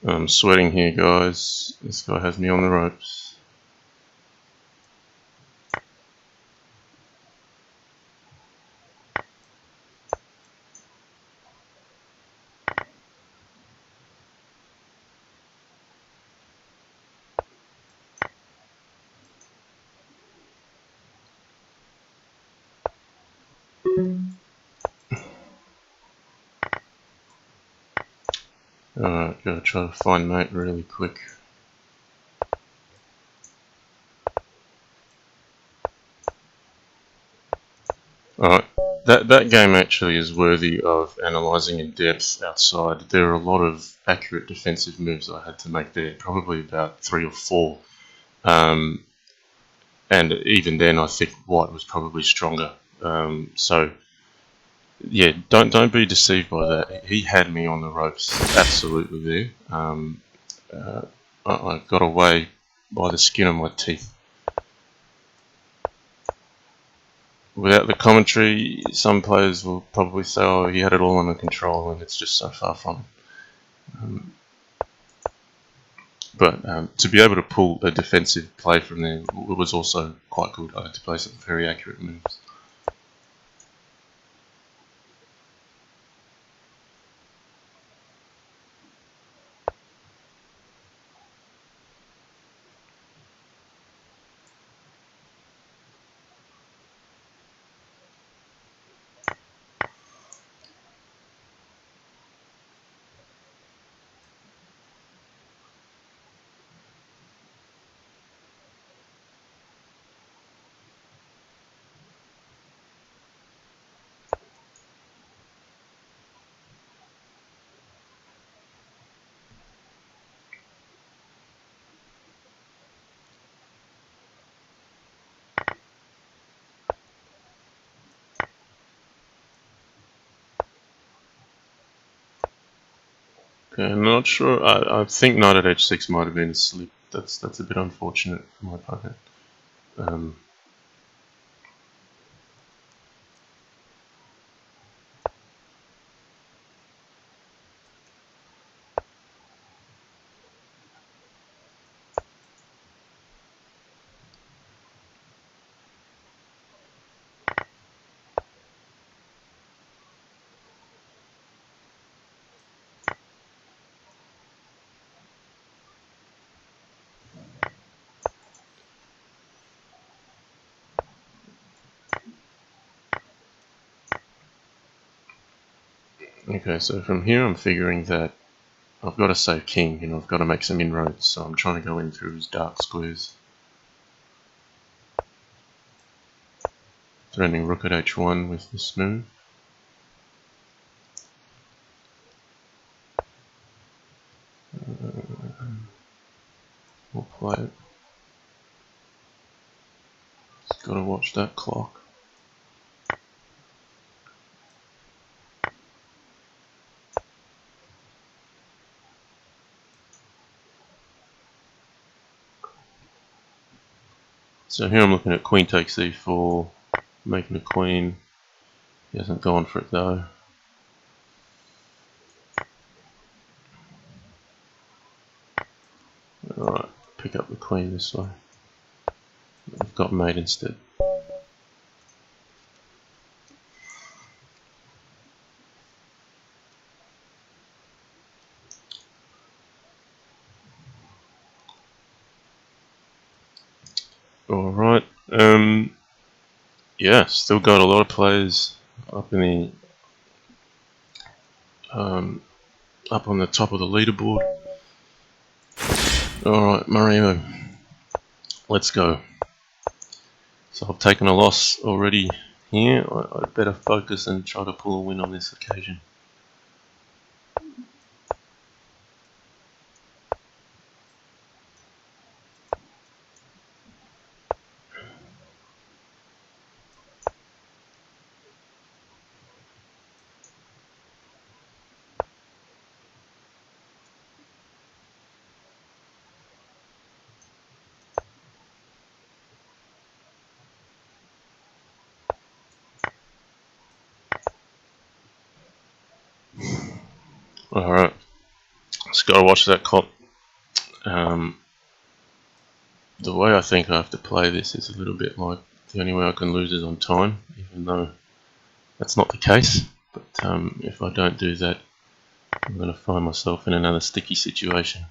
I'm sweating here, guys. This guy has me on the ropes. Alright, gotta try to find mate really quick. Alright, that game actually is worthy of analysing in depth outside. There are a lot of accurate defensive moves I had to make there, probably about 3 or 4. And even then I think white was probably stronger. So yeah, don't be deceived by that. He had me on the ropes, absolutely there. I got away by the skin of my teeth. Without the commentary, some players will probably say, "Oh, he had it all under control," and it's just so far from it. But to be able to pull a defensive play from there was also quite good. I had to play some very accurate moves. Okay, I'm not sure. I think knight at h6 might have been a slip. That's a bit unfortunate for my opponent. Okay, so from here I'm figuring that I've got to save king, I've got to make some inroads, so I'm trying to go in through his dark squares. Threatening rook at h1 with this move. We'll play it. Just got to watch that clock. So here I'm looking at queen takes e4, making a queen. He hasn't gone for it though. Alright, pick up the queen this way. I've got mate instead. Alright, yeah, still got a lot of players up in the up on the top of the leaderboard. Alright, Marimo, let's go. So I've taken a loss already here. I'd better focus and try to pull a win on this occasion. Alright, just gotta watch that clock. The way I think I have to play this is a little bit like the only way I can lose is on time, even though that's not the case. But if I don't do that, I'm going to find myself in another sticky situation.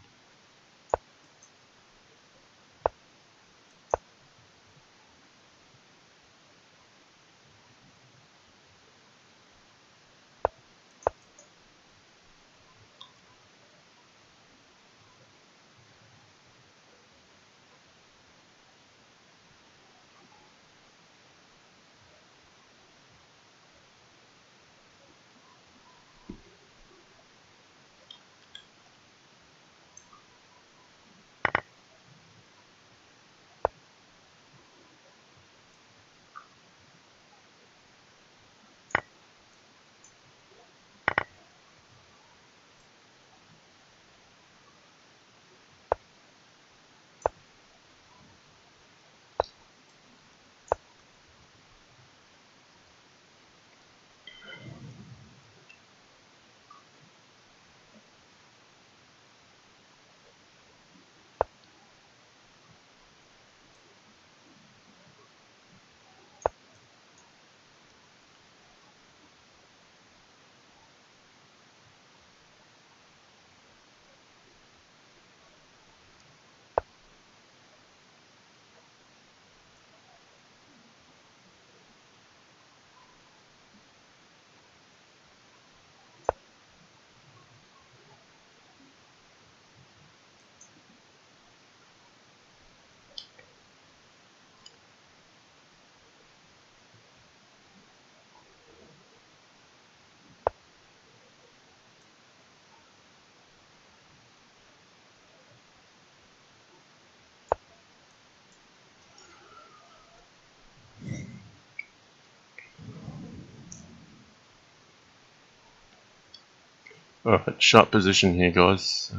Alright, sharp position here, guys.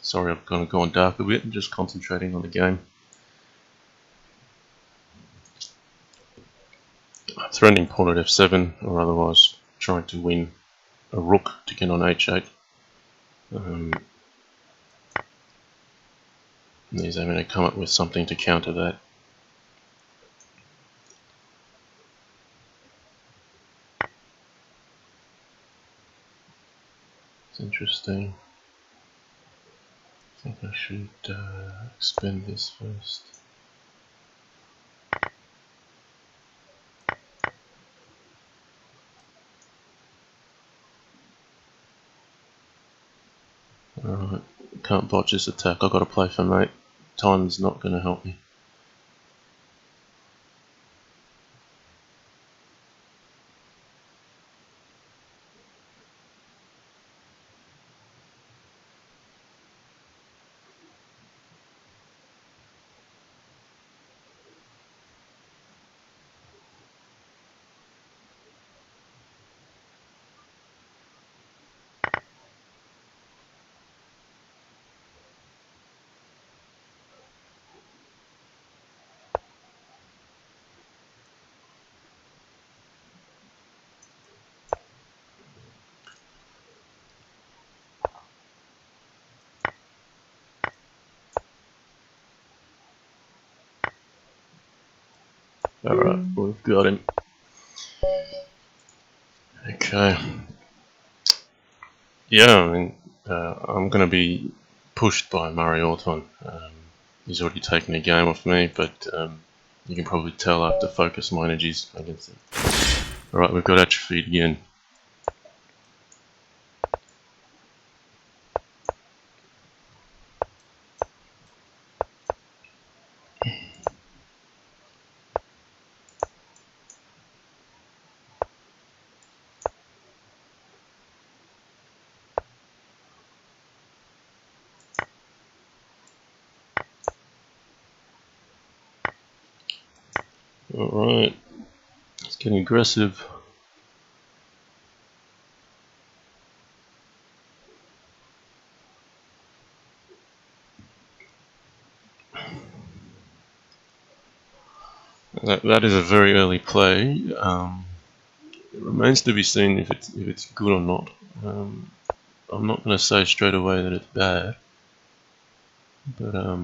Sorry I've kind of gone dark a bit. I'm just concentrating on the game. Threatening pawn at f7, or otherwise trying to win a rook to get on h8. He's aiming to come up with something to counter that. It's interesting. I think I should expend this first. Alright, can't botch this attack. I've got to play for mate. Time's not going to help me. Alright, we've got him. Okay. Yeah, I mean, I'm going to be pushed by Murray Orton. He's already taken a game off me, but you can probably tell I have to focus my energies against him. Alright, we've got atrophied again. Alright, it's getting aggressive. That is a very early play. It remains to be seen if it's good or not. I'm not going to say straight away that it's bad, but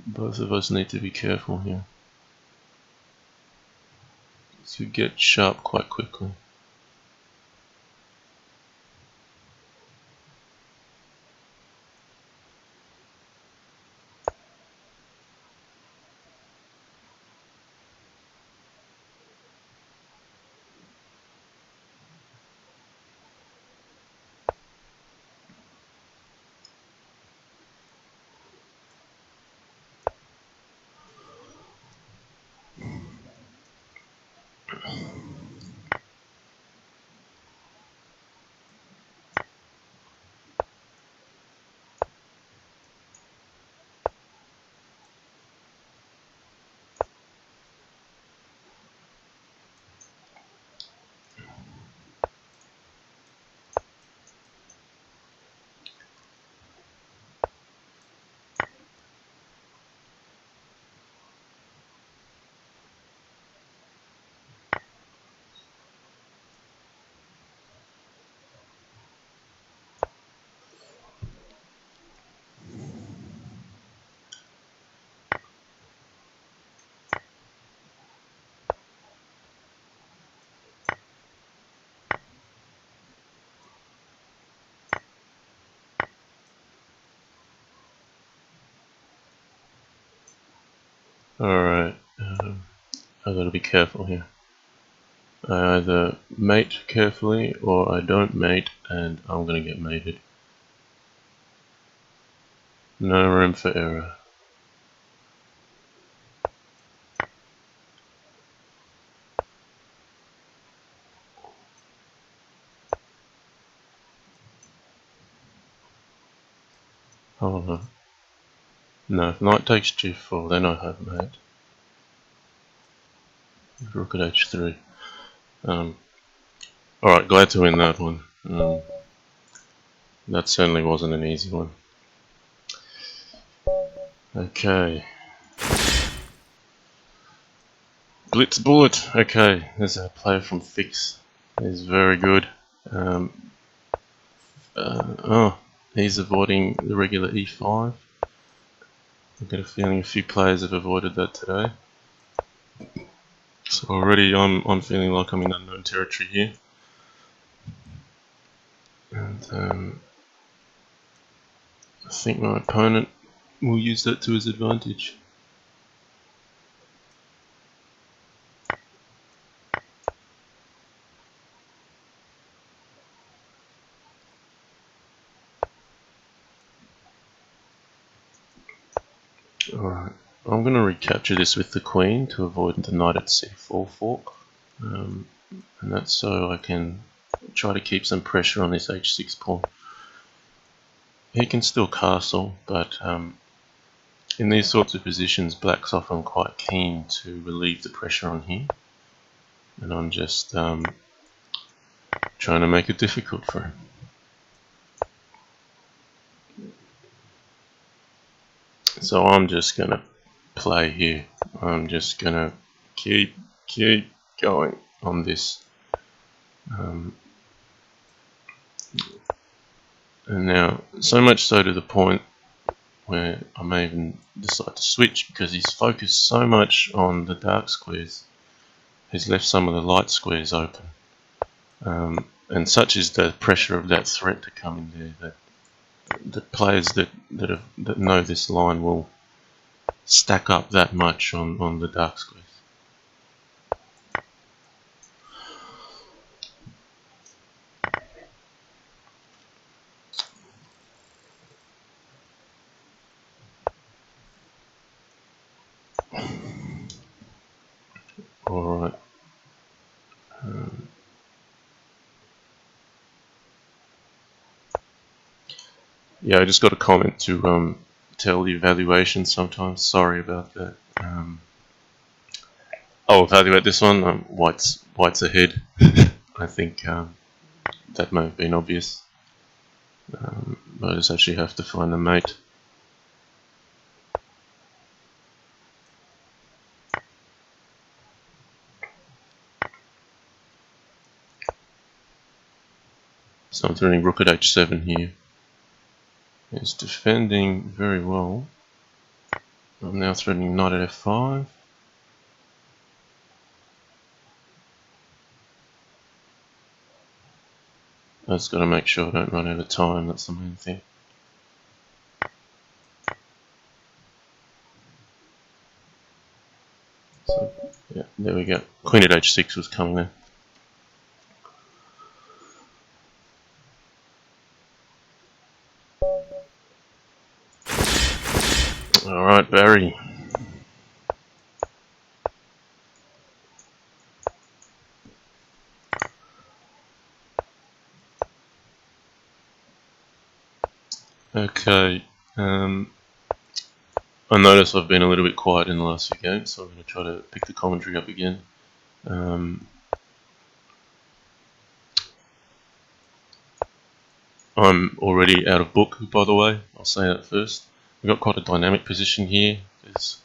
both of us need to be careful here. To get sharp quite quickly. Alright, I've got to be careful here. I either mate carefully or I don't mate and I'm going to get mated. No room for error. Oh no. No, if knight takes g4 then I have mate. Rook at h3. Alright, glad to win that one. That certainly wasn't an easy one. Okay. Blitz Bullet. Okay, there's a player from Fix. He's very good. He's avoiding the regular E5. I've got a feeling a few players have avoided that today. So already I'm feeling like I'm in unknown territory here. And I think my opponent will use that to his advantage. Alright, I'm going to recapture this with the queen to avoid the knight at c4 fork. And that's so I can try to keep some pressure on this h6 pawn. He can still castle, but in these sorts of positions, black's often quite keen to relieve the pressure on him. And I'm just trying to make it difficult for him. So I'm just going to play here. I'm just going to keep going on this. And now, so much so to the point where I may even decide to switch, because he's focused so much on the dark squares, he's left some of the light squares open. And such is the pressure of that threat to come in there that the players that know this line will stack up that much on the dark squares. Alright. Yeah, I just got a comment to tell the evaluation sometimes. Sorry about that. I'll evaluate this one. White's ahead. I think that may have been obvious. But I just actually have to find the mate. So I'm threatening rook at h7 here. It's defending very well. I'm now threatening knight at f5. I just got to make sure I don't run out of time, that's the main thing. So, yeah, there we go. Queen at h6 was coming there. Alright, Barry. Okay, I notice I've been a little bit quiet in the last few games, so I'm going to try to pick the commentary up again. I'm already out of book, by the way, I'll say that first. We've got quite a dynamic position here. It's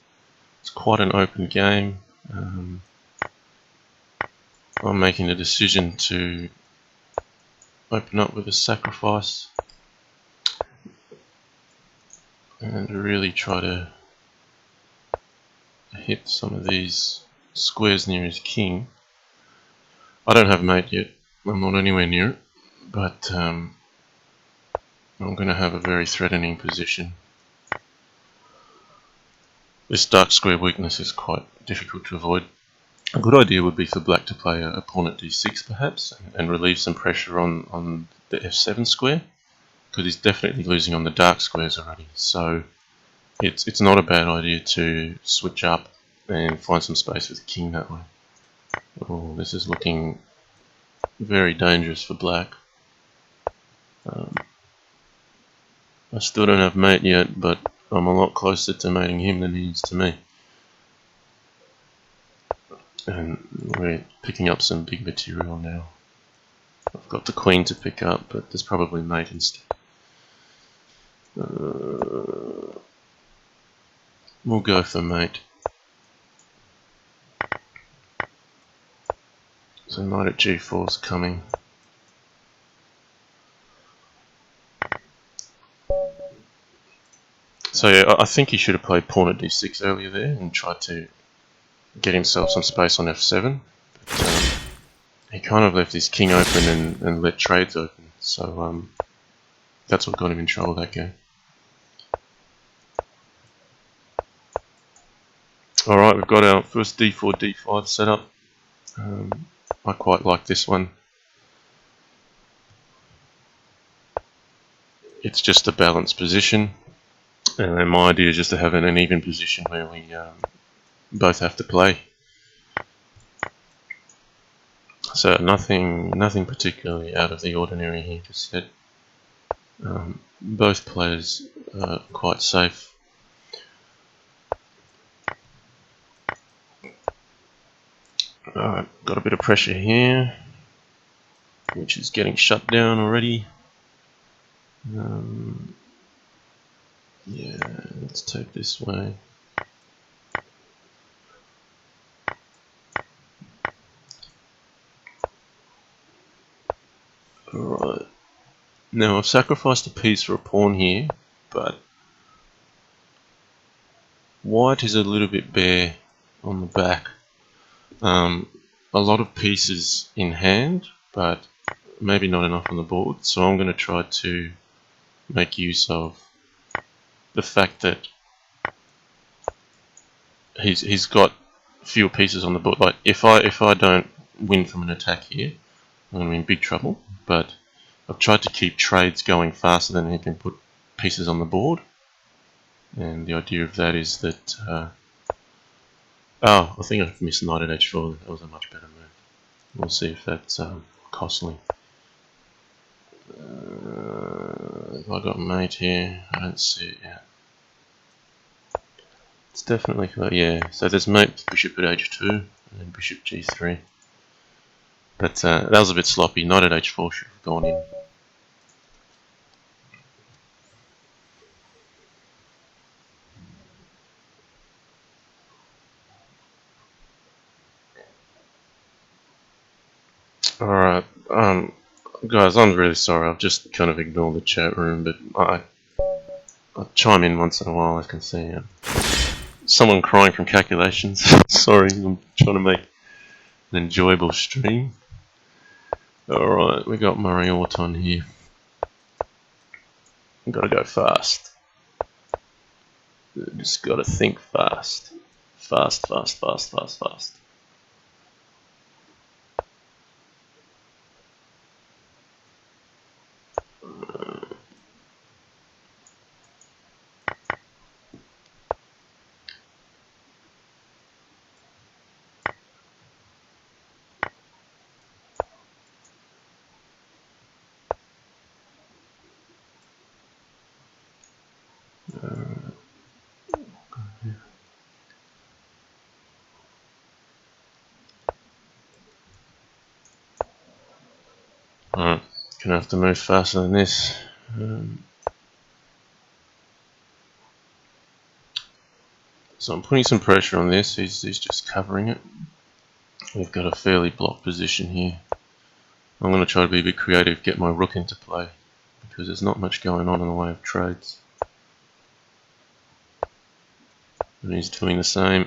quite an open game. I'm making a decision to open up with a sacrifice and really try to hit some of these squares near his king. I don't have a mate yet, I'm not anywhere near it, but I'm going to have a very threatening position. This dark square weakness is quite difficult to avoid. A good idea would be for black to play a pawn at d6 perhaps, and relieve some pressure on the f7 square, because he's definitely losing on the dark squares already. So it's not a bad idea to switch up and find some space with the king that way. Oh, this is looking very dangerous for black. I still don't have mate yet, but I'm a lot closer to mating him than he is to me. And we're picking up some big material now. I've got the queen to pick up, but there's probably mate instead. We'll go for mate. So knight at g4 is coming. So yeah, I think he should have played pawn at d6 earlier there and tried to get himself some space on f7. But, he kind of left his king open and let trades open. So that's what got him in trouble that game. Alright, we've got our first d4, d5 setup. I quite like this one. It's just a balanced position. And my idea is just to have an even position where we both have to play. So nothing particularly out of the ordinary here just yet. Both players are quite safe. Alright, got a bit of pressure here, which is getting shut down already. Yeah, let's take this way. Alright, now I've sacrificed a piece for a pawn here, but white is a little bit bare on the back. A lot of pieces in hand, but maybe not enough on the board, so I'm going to try to make use of the fact that he's got fewer pieces on the board. Like if I don't win from an attack here, I'm going to be in big trouble. But I've tried to keep trades going faster than he can put pieces on the board, and the idea of that is that oh, I think I've missed knight at h4. That was a much better move. We'll see if that's costly. Have I got mate here? I don't see it yet. It's definitely, yeah, so there's mate bishop at h2 and then bishop g3. But that was a bit sloppy. Knight at h4 should have gone in. Alright, guys, I'm really sorry. I've just kind of ignored the chat room, but I chime in once in a while, I can see someone crying from calculations. Sorry, I'm trying to make an enjoyable stream. Alright, we got Murray Orton here. We've got to go fast. Just got to think fast. Fast. Alright, gonna have to move faster than this. So I'm putting some pressure on this. He's just covering it. We've got a fairly blocked position here. I'm going to try to be a bit creative, get my rook into play, because there's not much going on in the way of trades. And he's doing the same.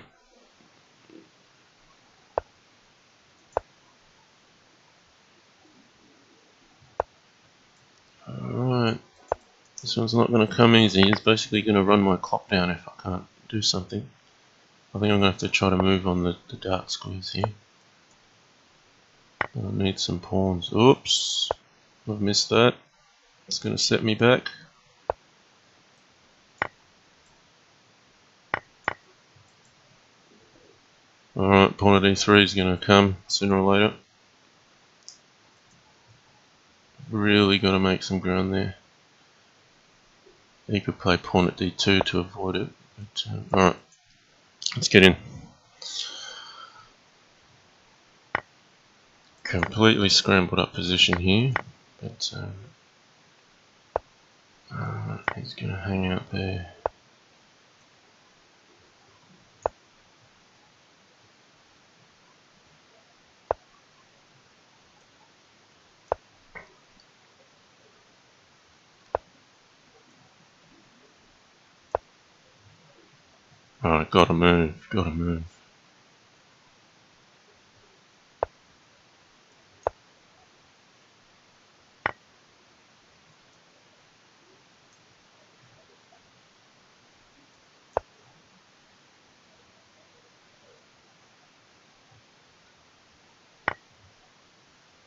Alright, this one's not going to come easy. It's basically going to run my clock down if I can't do something. I think I'm going to have to try to move on the dark squares here. I'll need some pawns. Oops, I've missed that. It's going to set me back. Alright, pawn at e3 is going to come sooner or later. Really got to make some ground there. He could play pawn at d2 to avoid it. But alright, let's get in. completely scrambled up position here, but he's going to hang out there. Alright, gotta move, gotta move.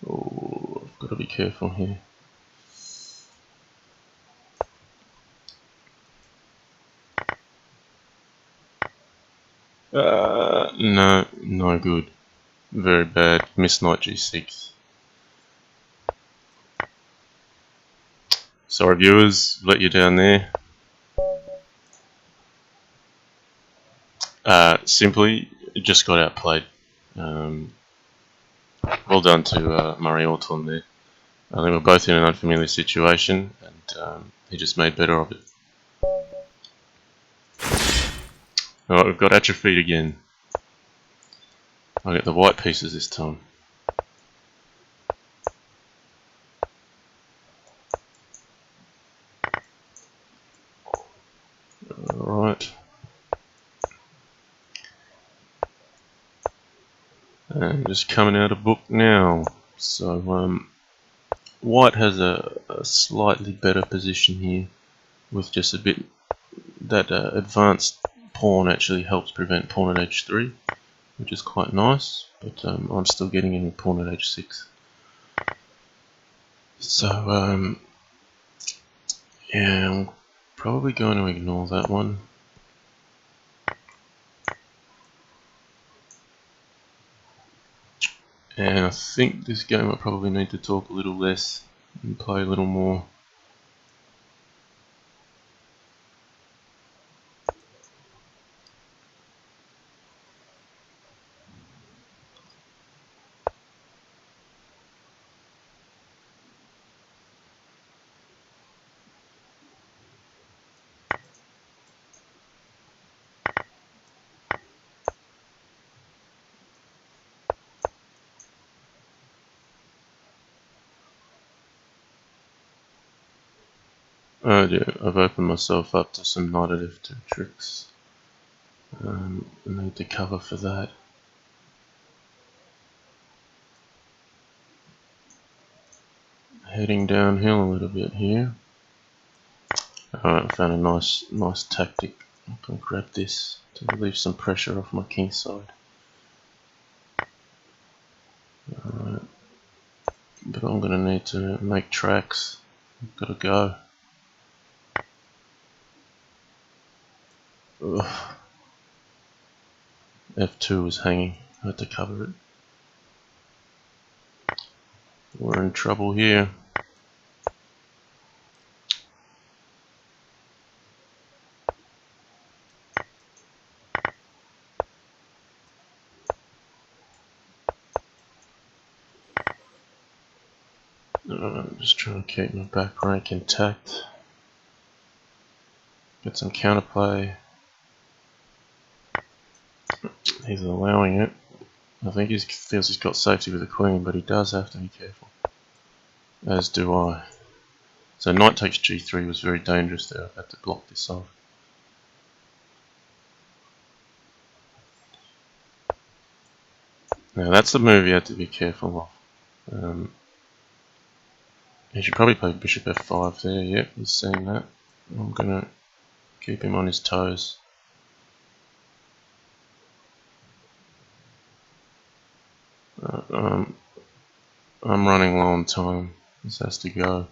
Oh, I've got to be careful here. No, no good. Very bad. Missed knight g6. Sorry viewers, let you down there. Simply, just got outplayed. Well done to Murray Orton there. I think we're both in an unfamiliar situation, and he just made better of it. Alright, we've got atrophied again. I'll get the white pieces this time. Alright. And just coming out of book now. So, white has a slightly better position here, with just a bit. That advanced pawn actually helps prevent pawn at h3, which is quite nice, but I'm still getting in with pawn at h6. So, yeah, I'm probably going to ignore that one. And I think this game I probably need to talk a little less and play a little more. Oh yeah, I've opened myself up to some knight at f2 tricks. I need to cover for that. Heading downhill a little bit here. Alright, I found a nice tactic. I can grab this to relieve some pressure off my king side. Alright, but I'm going to need to make tracks. Gotta go. Ugh. F2 was hanging. I had to cover it. We're in trouble here. I'm just trying to keep my back rank intact. Get some counterplay. He's allowing it. I think he feels he's got safety with the queen, but he does have to be careful. As do I. So knight takes g3 was very dangerous there. I've had to block this off. Now that's the move you have to be careful of. He should probably play bishop f5 there. Yep, he's seeing that. I'm gonna keep him on his toes. I'm running low on time. This has to go.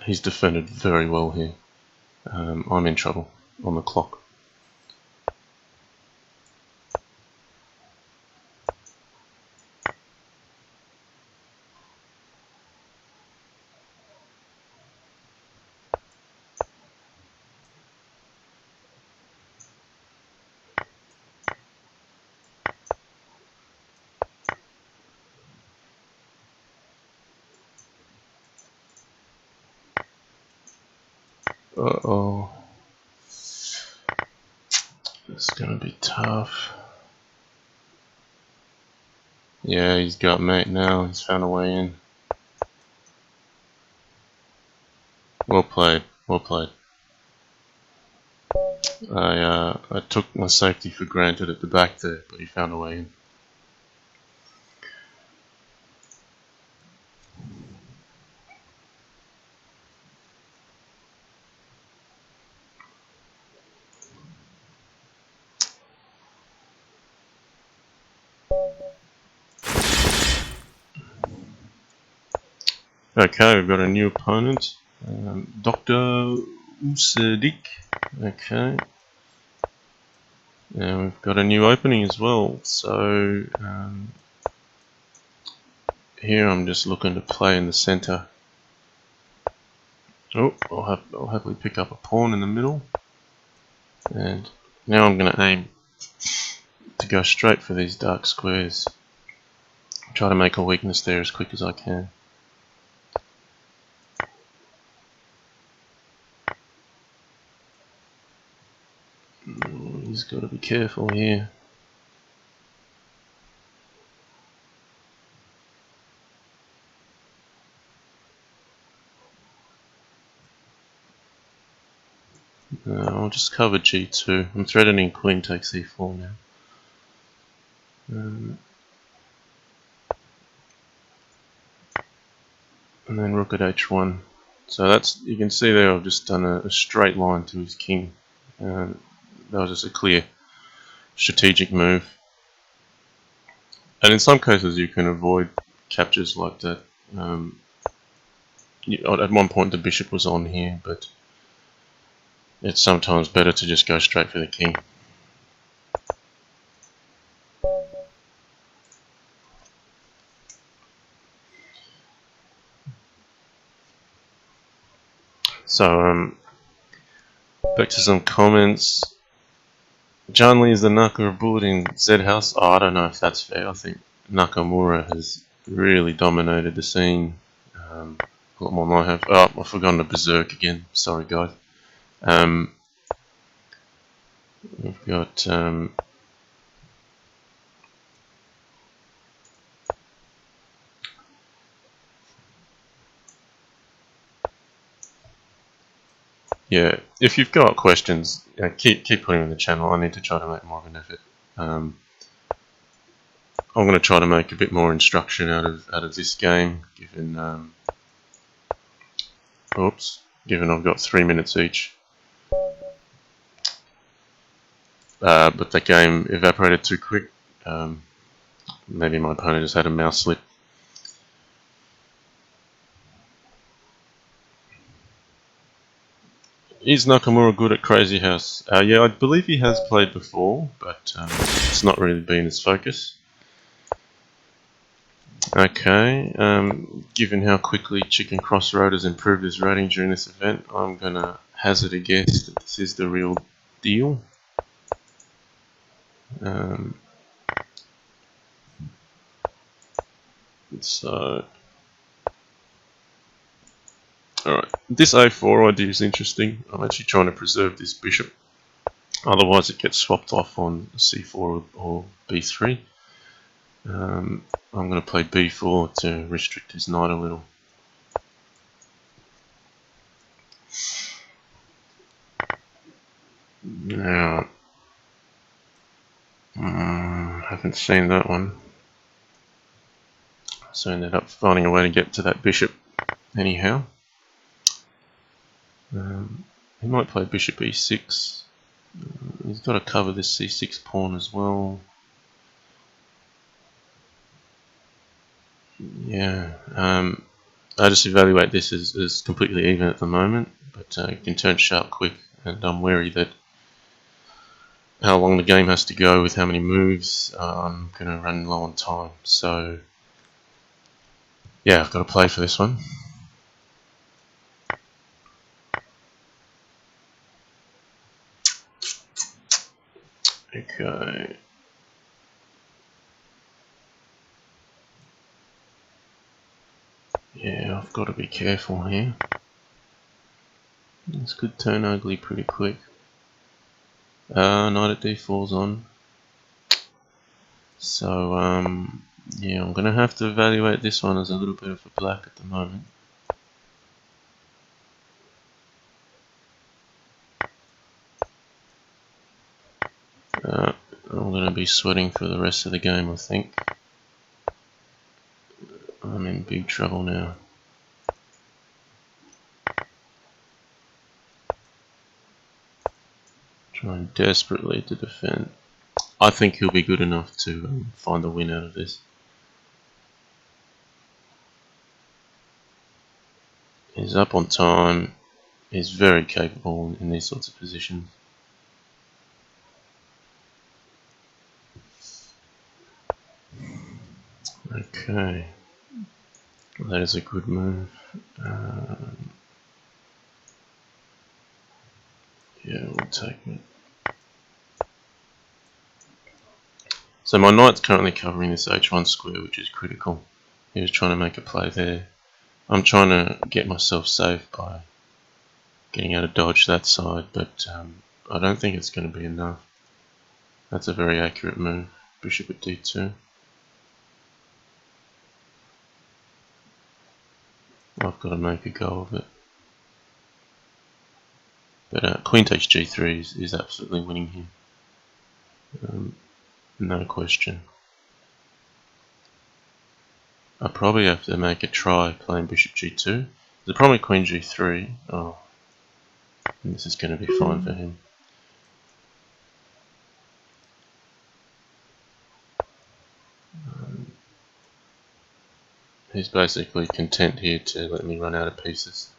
He's defended very well here. I'm in trouble on the clock. Uh-oh. It's gonna be tough. Yeah, he's got mate now. He's found a way in. Well played. Well played. I took my safety for granted at the back there, but he found a way in. Okay, we've got a new opponent, Dr. Usadik. Okay, and we've got a new opening as well. So here I'm just looking to play in the center. Oh, I'll happily pick up a pawn in the middle, and now I'm going to aim to go straight for these dark squares. Try to make a weakness there as quick as I can. He's got to be careful here. I'll just cover g2. I'm threatening queen takes e4 now. And then rook at h1. So that's, you can see there I've just done a straight line to his king. That was just a clear strategic move. And in some cases you can avoid captures like that. At one point the bishop was on here, but it's sometimes better to just go straight for the king. So back to some comments. JannLee is the Nakamura bullet in Z House. Oh, I don't know if that's fair. I think Nakamura has really dominated the scene. A lot more than I have. Oh, I've forgotten to berserk again. Sorry, guys. We've got yeah. If you've got questions, keep putting them in the channel. I need to try to make more of an effort. I'm going to try to make a bit more instruction out of this game, given given I've got 3 minutes each. But that game evaporated too quick. Maybe my opponent just had a mouse slip. Is Nakamura good at Crazyhouse? Yeah, I believe he has played before, but it's not really been his focus. Okay, given how quickly Chicken Crossroad has improved his rating during this event, I'm gonna hazard a guess that this is the real deal. So, alright, this a4 idea is interesting. I'm actually trying to preserve this bishop, otherwise it gets swapped off on c4 or b3. I'm going to play b4 to restrict his knight a little. Now, haven't seen that one. So I ended up finding a way to get to that bishop anyhow. He might play bishop e6. He's got to cover this c6 pawn as well. Yeah, I just evaluate this as completely even at the moment, but it can turn sharp quick, and I'm wary that how long the game has to go with how many moves, I'm going to run low on time. So, yeah, I've got to play for this one. Okay. Yeah, I've got to be careful here. This could turn ugly pretty quick. Knight at d4's on. So, yeah, I'm going to have to evaluate this one as a little bit of a black at the moment. I'm going to be sweating for the rest of the game, I think. I'm in big trouble now. Trying desperately to defend. I think he'll be good enough to find a win out of this. He's up on time. He's very capable in these sorts of positions. Okay. That is a good move. Yeah, we'll take it. So my knight's currently covering this h1 square, which is critical. He was trying to make a play there. I'm trying to get myself safe by getting out of dodge that side, but I don't think it's going to be enough. That's a very accurate move. Bishop at d2. I've got to make a go of it. But queen takes g3 is absolutely winning here. No question. I probably have to make a try playing bishop g2. The problem with queen g3, oh, this is going to be fine for him. He's basically content here to let me run out of pieces.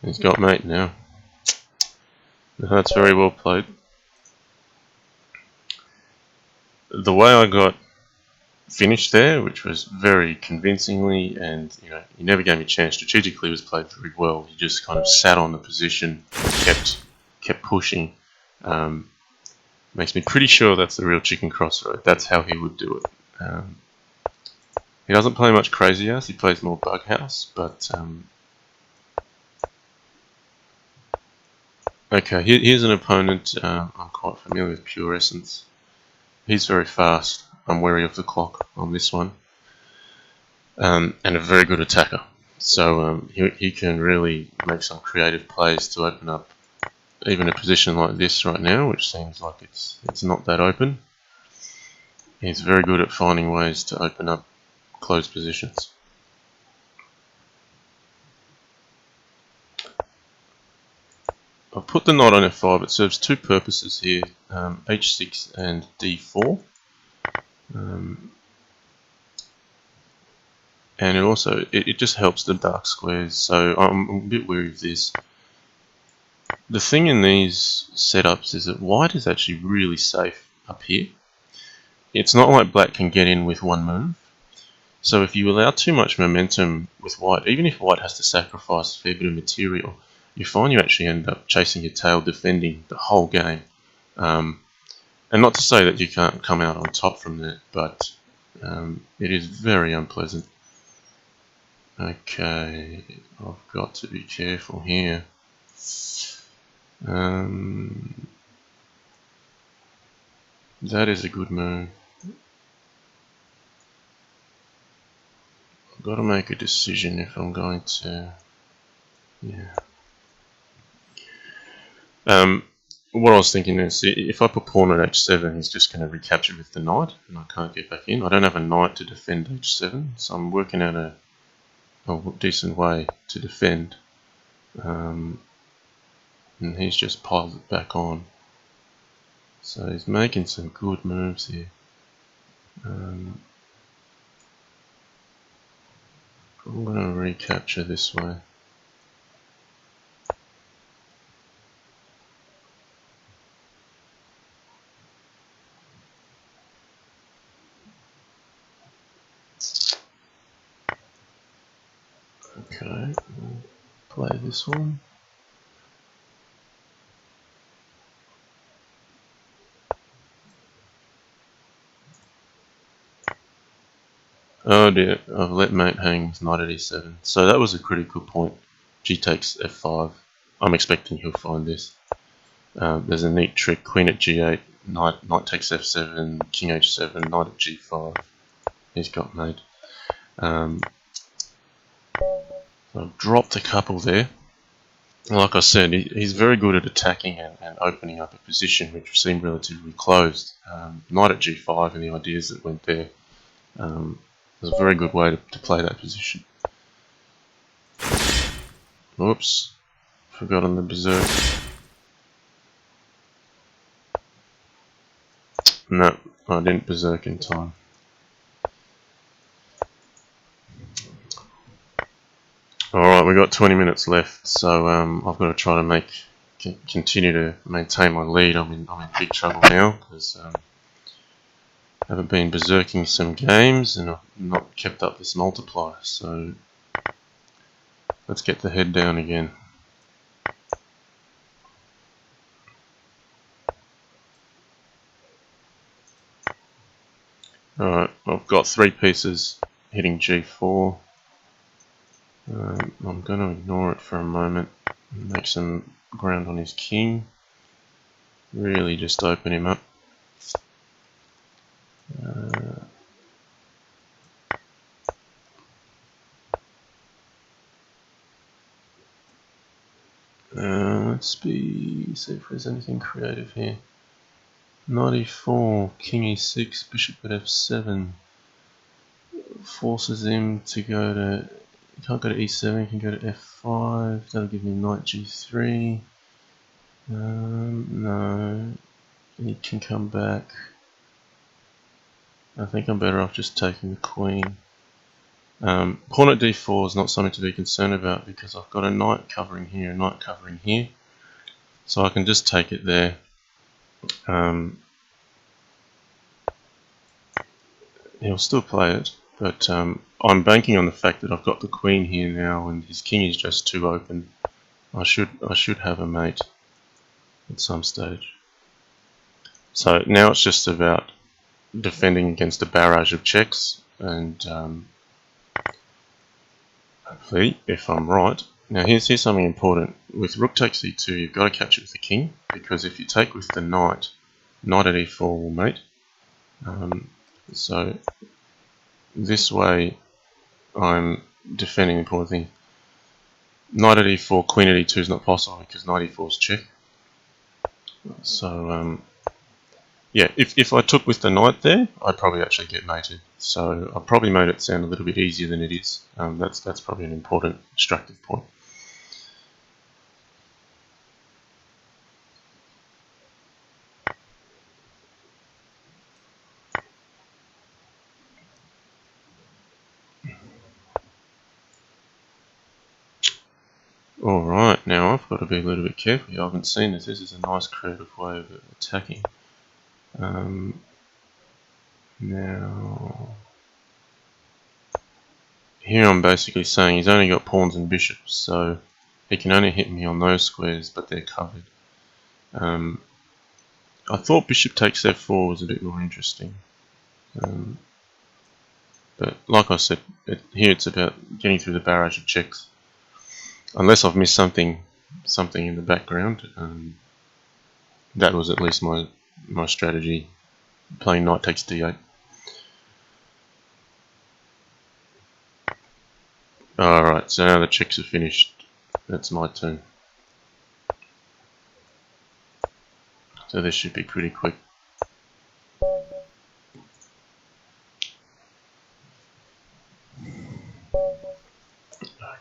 He's got mate now. That's very well played. The way I got finished there, which was very convincingly, and he never gave me a chance. Strategically, was played very well. He just kind of sat on the position, kept pushing. Makes me pretty sure that's the real chicken crossroad. That's how he would do it. He doesn't play much Crazyhouse. He plays more Bughouse, but okay. Here's an opponent I'm quite familiar with, Pure Essence. He's very fast. I'm wary of the clock on this one. And a very good attacker. So he can really make some creative plays to open up even a position like this right now, which seems like it's not that open. He's very good at finding ways to open up closed positions. I've put the knight on f5. It serves two purposes here, h6 and d4. And it also it just helps the dark squares, so I'm a bit wary of this. The thing in these setups is that white is actually really safe up here. It's not like black can get in with one move. So if you allow too much momentum with white, even if white has to sacrifice a fair bit of material, you find you actually end up chasing your tail defending the whole game. And not to say that you can't come out on top from that, but it is very unpleasant. Okay, I've got to be careful here. That is a good move. I've got to make a decision if I'm going to... Yeah. What I was thinking is, if I put pawn at h7, he's just going to recapture with the knight, and I can't get back in. I don't have a knight to defend h7, so I'm working out a decent way to defend. And he's just piled it back on. So he's making some good moves here. I'm going to recapture this way. Okay, play this one. Oh dear, I've let mate hang with knight at e7. So that was a critical point. G takes f5. I'm expecting he'll find this. There's a neat trick, queen at g8, knight takes f7, king h7, knight at g5. He's got mate. So I've dropped a couple there. Like I said, he's very good at attacking and opening up a position which seemed relatively closed. Knight at g5 and the ideas that went there was a very good way to play that position. Oops, forgotten the berserk. No, I didn't berserk in time. Alright, we've got 20 minutes left, so I've got to try to continue to maintain my lead. I'm in big trouble now because I haven't been berserking some games and I've not kept up this multiplier. So let's get the head down again. Alright, I've got 3 pieces hitting g4. I'm going to ignore it for a moment and make some ground on his king. Really just open him up. See if there's anything creative here. Knight e4, king e6, bishop at f7. Forces him to go to... He can't go to e7, he can go to f5. That'll give me knight g3. No. He can come back. I think I'm better off just taking the queen. Pawn at d4 is not something to be concerned about because I've got a knight covering here, a knight covering here. So I can just take it there. He'll still play it, but I'm banking on the fact that I've got the queen here now and his king is just too open. I should have a mate at some stage. So now it's just about defending against a barrage of checks and hopefully, if I'm right. Now here's something important. With rook takes e2, you've got to catch it with the king, because if you take with the knight, knight at e4 will mate. So this way I'm defending the important thing. Knight at e4, queen at e2 is not possible because knight e4 is check. So yeah, if I took with the knight there, I'd probably actually get mated. So I probably made it sound a little bit easier than it is. That's probably an important instructive point. Alright, now I've got to be a little bit careful. I haven't seen this. This is a nice creative way of attacking. Now, here I'm basically saying he's only got pawns and bishops, so he can only hit me on those squares, but they're covered. I thought bishop takes f4 was a bit more interesting. But like I said, here it's about getting through the barrage of checks. Unless I've missed something in the background. That was at least my strategy, playing knight takes d8. Alright, so now the checks are finished. That's my turn. So this should be pretty quick.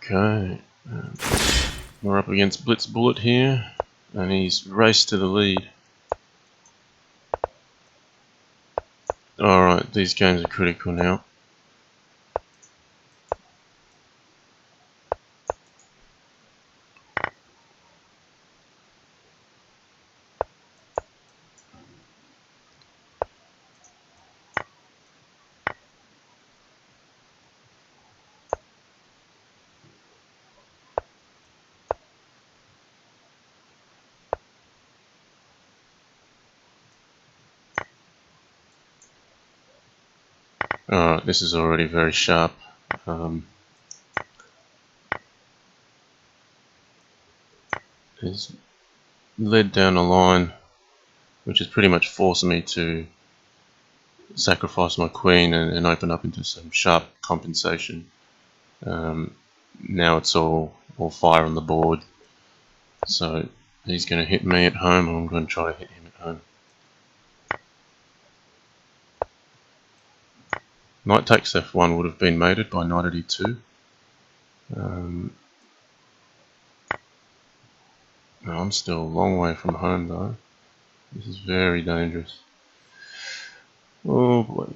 Okay, we're up against Blitz Bullet here, and he's raced to the lead. Alright, these games are critical now. Alright, this is already very sharp. He's led down a line which is pretty much forcing me to sacrifice my queen and open up into some sharp compensation. Now it's all fire on the board, so he's going to hit me at home, and I'm going to try to hit him at home. Knight takes f1 would have been mated by knight at e2. I'm still a long way from home though. This is very dangerous. Oh boy.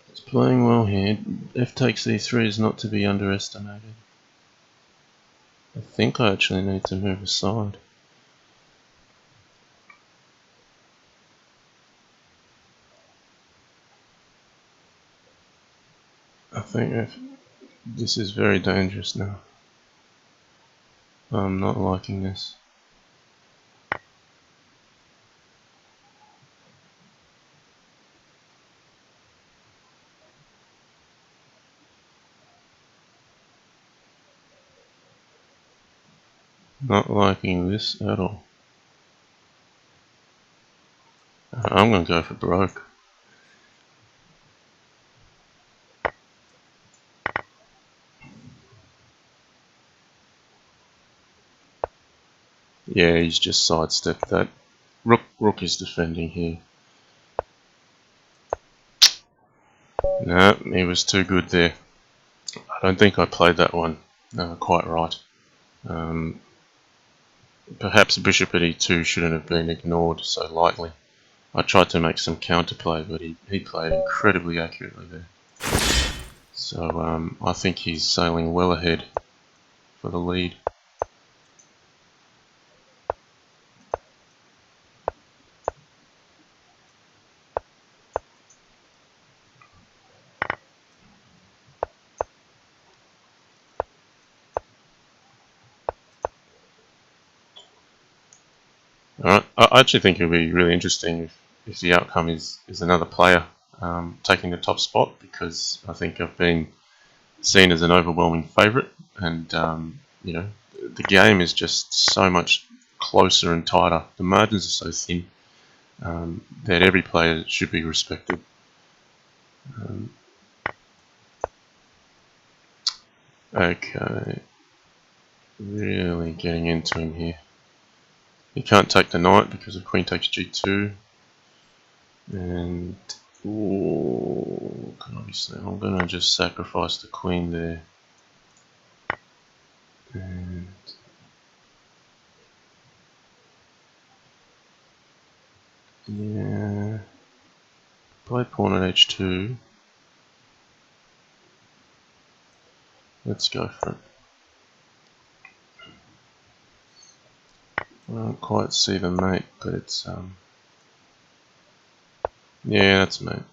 It's playing well here. F takes e3 is not to be underestimated. I think I actually need to move aside. I think this is very dangerous now. I'm not liking this. Not liking this at all. I'm going to go for broke. Yeah, he's just sidestepped that. Rook is defending here. No, he was too good there. I don't think I played that one quite right. Perhaps bishop at e2 shouldn't have been ignored so lightly. I tried to make some counterplay, but he played incredibly accurately there. So I think he's sailing well ahead for the lead. Alright, I actually think it'll be really interesting if the outcome is another player taking the top spot, because I think I've been seen as an overwhelming favourite, and you know, the game is just so much closer and tighter. The margins are so thin that every player should be respected. Okay, really getting into him here. He can't take the knight because of queen takes g2, and obviously I'm gonna just sacrifice the queen there, and yeah, play pawn at h2. Let's go for it. I don't quite see the mate, but it's yeah, that's mate.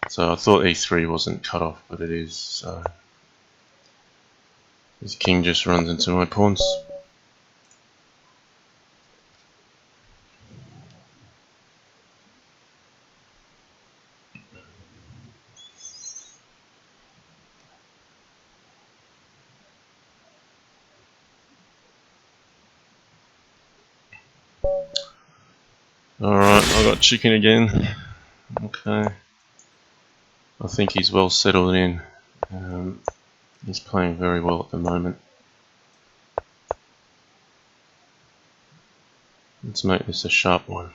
So I thought e3 wasn't cut off, but it is. So his king just runs into my pawns. Alright, I got chicken again. Okay. I think he's well settled in. He's playing very well at the moment. Let's make this a sharp one.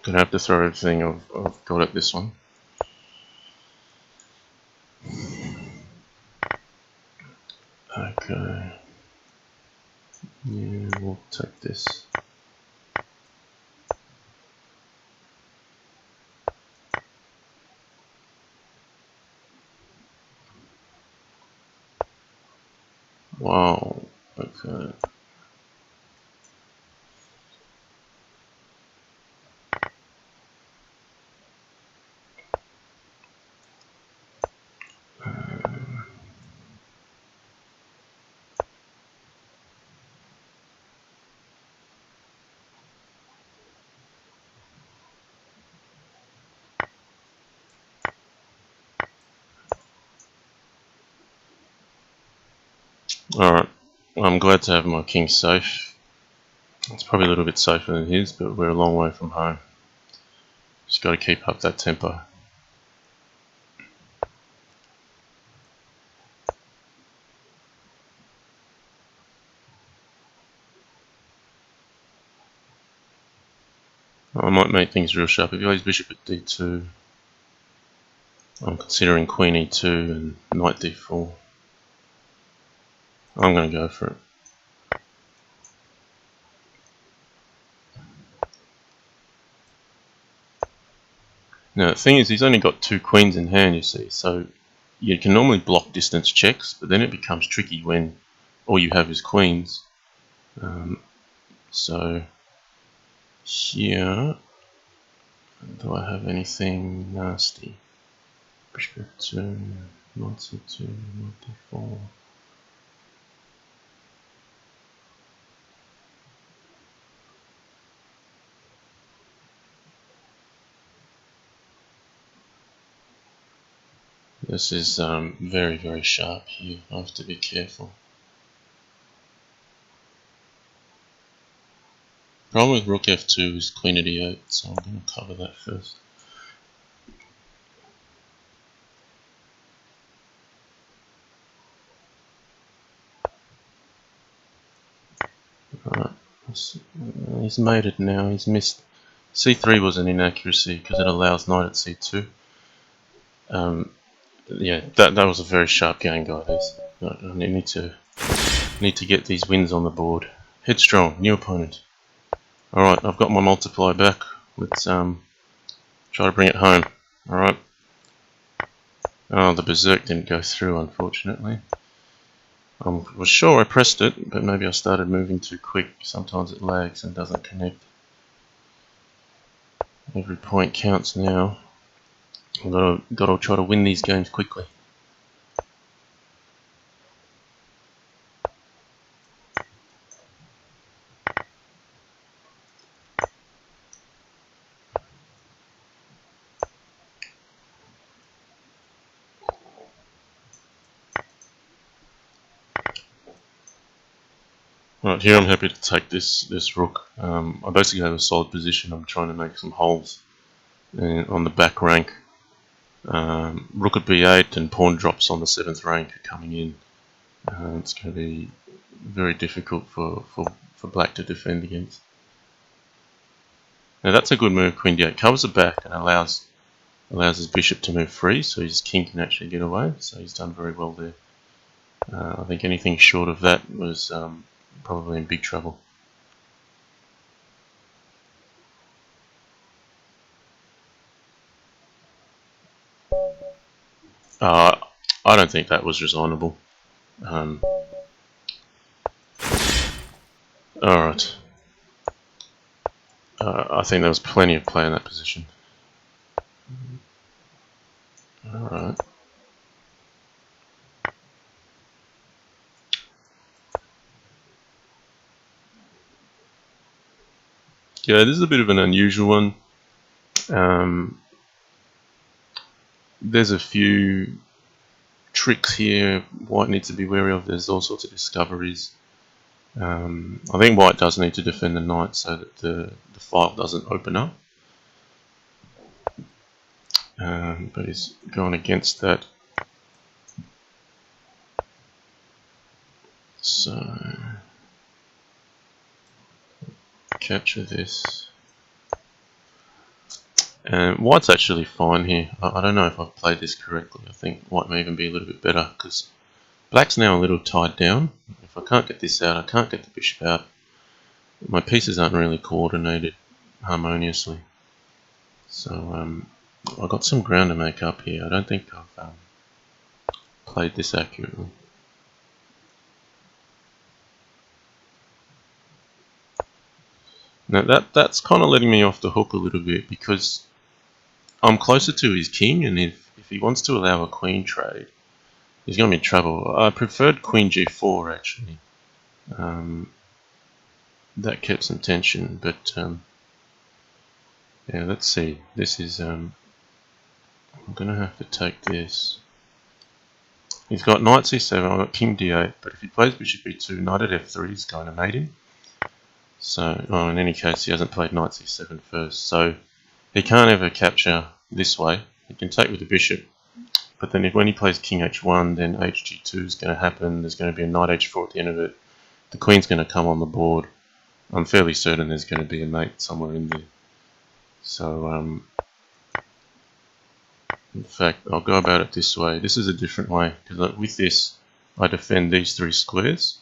Gonna have to throw everything I've got at this one. Okay. Yeah, we'll take this. Wow. Okay. Alright, I'm glad to have my king safe. It's probably a little bit safer than his, but we're a long way from home. Just got to keep up that tempo. I might make things real sharp. If he plays bishop at d2, I'm considering queen e2 and knight d4. I'm going to go for it. Now the thing is, he's only got 2 queens in hand, you see, so you can normally block distance checks, but then it becomes tricky when all you have is queens. So here, do I have anything nasty? Bishop f2, knight c2, knight d4. This is very, very sharp here. I have to be careful. Problem with rook f2 is queen at e8, so I'm going to cover that first. Alright, he's made it now. He's missed. c3 was an inaccuracy because it allows knight at c2. Yeah, that was a very sharp game, guys. I need to get these wins on the board. Headstrong, new opponent. Alright, I've got my multiply back. Let's try to bring it home. Alright. Oh, the berserk didn't go through, unfortunately. I was sure I pressed it, but maybe I started moving too quick. Sometimes it lags and doesn't connect. Every point counts now. I've got to try to win these games quickly. Right, here I'm happy to take this rook. I basically have a solid position. I'm trying to make some holes on the back rank. Rook at b8 and pawn drops on the 7th rank are coming in. It's going to be very difficult for black to defend against. Now that's a good move. Queen d8 covers the back and allows his bishop to move free, so his king can actually get away. So he's done very well there. I think anything short of that was probably in big trouble. I don't think that was resignable. Alright. I think there was plenty of play in that position. Alright. Yeah, this is a bit of an unusual one. There's a few tricks here White needs to be wary of. There's all sorts of discoveries. I think White does need to defend the knight so that the file doesn't open up. But he's gone against that. So capture this. And White's actually fine here. I don't know if I've played this correctly. I think White may even be a little bit better because Black's now a little tied down. If I can't get this out, I can't get the bishop out. My pieces aren't really coordinated harmoniously. So I've got some ground to make up here. I don't think I've played this accurately. Now that's kind of letting me off the hook a little bit because I'm closer to his king, and if he wants to allow a queen trade, he's going to be in trouble. I preferred queen g4 actually. That kept some tension, but yeah, let's see. This is I'm going to have to take this. He's got knight c7, I've got king d8, but if he plays bishop e2, knight at f3 is going to mate him. So, in any case, he hasn't played knight c7 first, so he can't ever capture this way. He can take with the bishop, but then when he plays king h1, then hg2 is going to happen. There's going to be a knight h4 at the end of it. The queen's going to come on the board. I'm fairly certain there's going to be a mate somewhere in there. So, in fact, I'll go about it this way. This is a different way, because with this, I defend these three squares,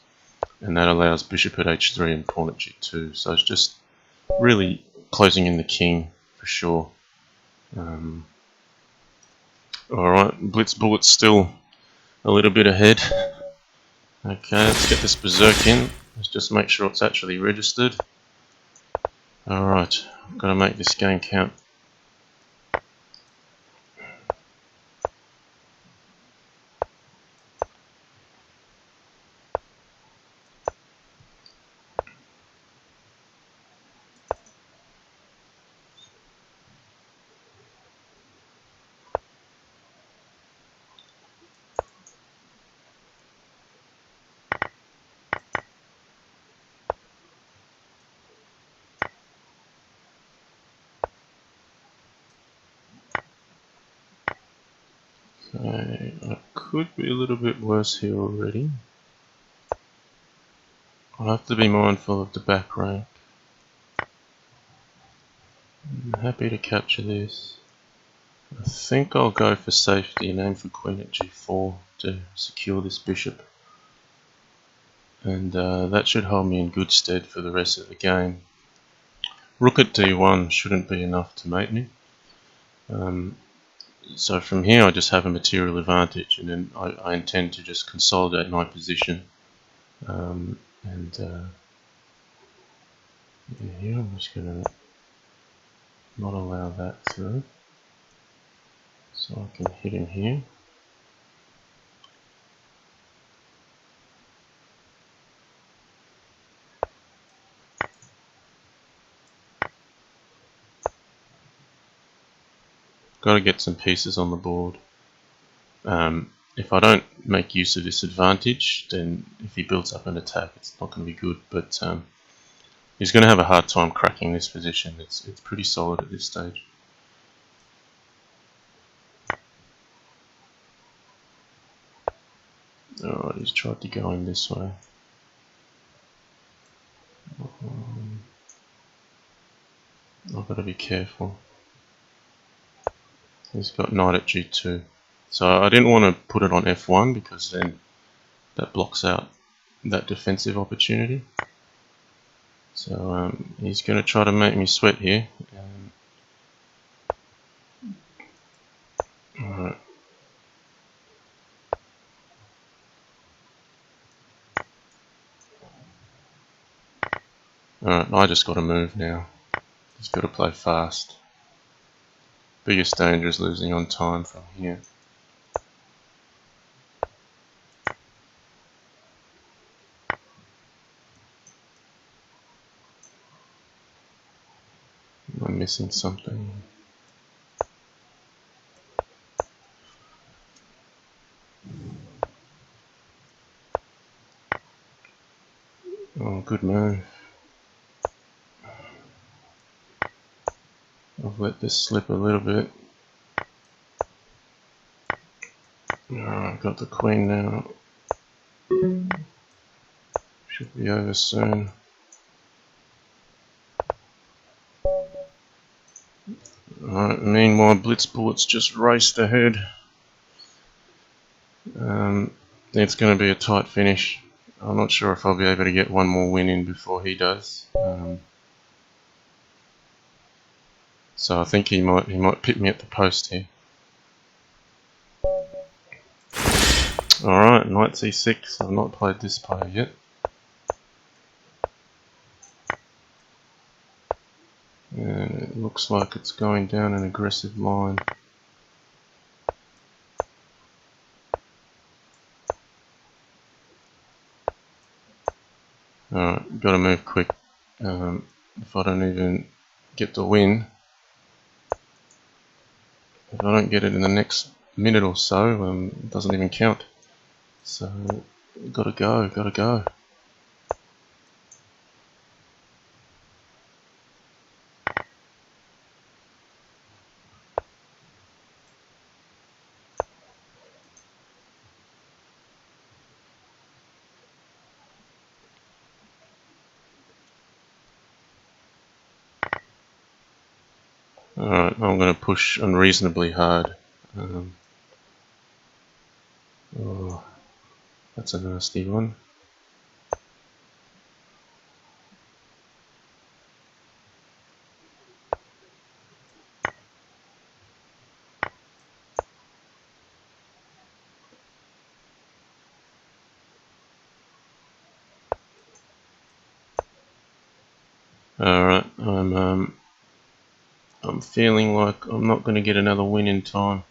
and that allows bishop at h3 and pawn at g2. So it's just really closing in the king for sure. Alright, Blitz Bullet's still a little bit ahead. Okay, let's get this berserk in. Let's just make sure it's actually registered. Alright, I've got to make this game count. Okay, I could be a little bit worse here already. I'll have to be mindful of the back rank. I'm happy to capture this. I think I'll go for safety and aim for queen at g4 to secure this bishop. And that should hold me in good stead for the rest of the game. Rook at d1 shouldn't be enough to mate me. So from here I just have a material advantage, and then I intend to just consolidate my position. Here I'm just going to not allow that through. So I can hit him here. Got to get some pieces on the board. If I don't make use of this advantage, then if he builds up an attack, it's not going to be good. But he's going to have a hard time cracking this position. It's pretty solid at this stage. Alright, he's tried to go in this way. I've got to be careful. He's got knight at g2. So I didn't want to put it on f1 because then that blocks out that defensive opportunity. So he's going to try to make me sweat here. Alright. Alright, I just got to move now. He's got to play fast. Biggest danger is losing on time from here. I'm missing something. Oh, good move. I've let this slip a little bit. I've got the queen now. Should be over soon. Alright, meanwhile Blitz Bullet's just raced ahead. It's going to be a tight finish. I'm not sure if I'll be able to get one more win in before he does. So I think he might pit me at the post here. Alright, knight c6. I've not played this player yet. And it looks like it's going down an aggressive line. Alright, got to move quick. If I don't even get the win, if I don't get it in the next minute or so, it doesn't even count. So, gotta go, gotta go. Alright, I'm going to push unreasonably hard. Oh, that's a nasty one. Alright, I'm feeling like I'm not going to get another win in time.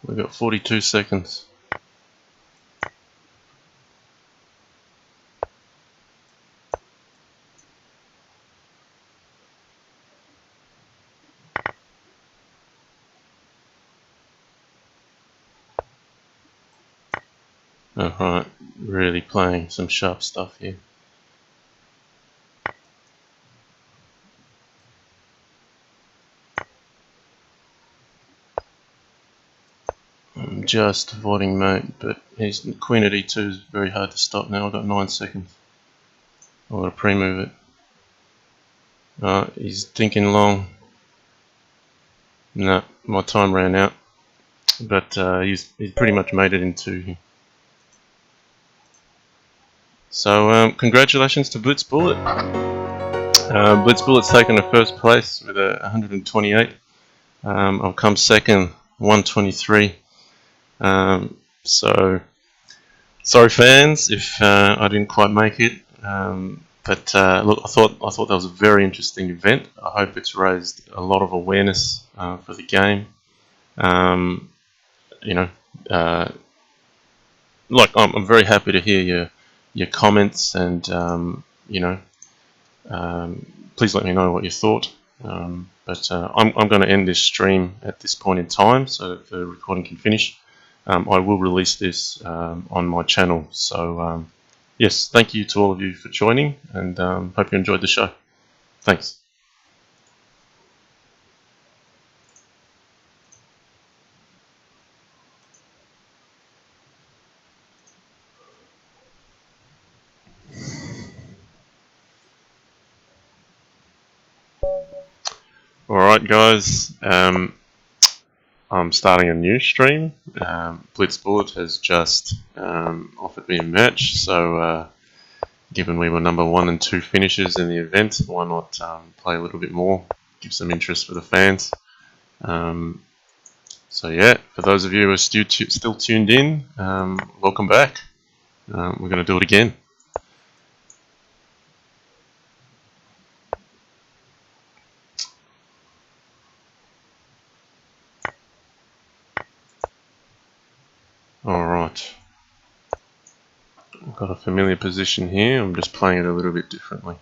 We've got 42 seconds. Alright, really playing some sharp stuff here. I'm just avoiding mate, but his queen at e2 is very hard to stop now. I've got 9 seconds. I've got to pre-move it. He's thinking long. No, my time ran out. But he's pretty much made it into. So congratulations to Blitz Bullet. Blitz Bullet's taken a first place with a 128. I've come second, 123. So sorry fans if I didn't quite make it. But look, I thought that was a very interesting event. I hope it's raised a lot of awareness for the game. You know, like I'm very happy to hear your comments, and you know, please let me know what you thought. But I'm going to end this stream at this point in time, so that the recording can finish. I will release this on my channel. So yes, thank you to all of you for joining, and hope you enjoyed the show. Thanks. Alright guys, I'm starting a new stream. Blitz Bullet has just offered me a match, so given we were number 1 and 2 finishers in the event, why not play a little bit more, give some interest for the fans. So yeah, for those of you who are still tuned in, welcome back. We're going to do it again. Alright, I've got a familiar position here, I'm just playing it a little bit differently.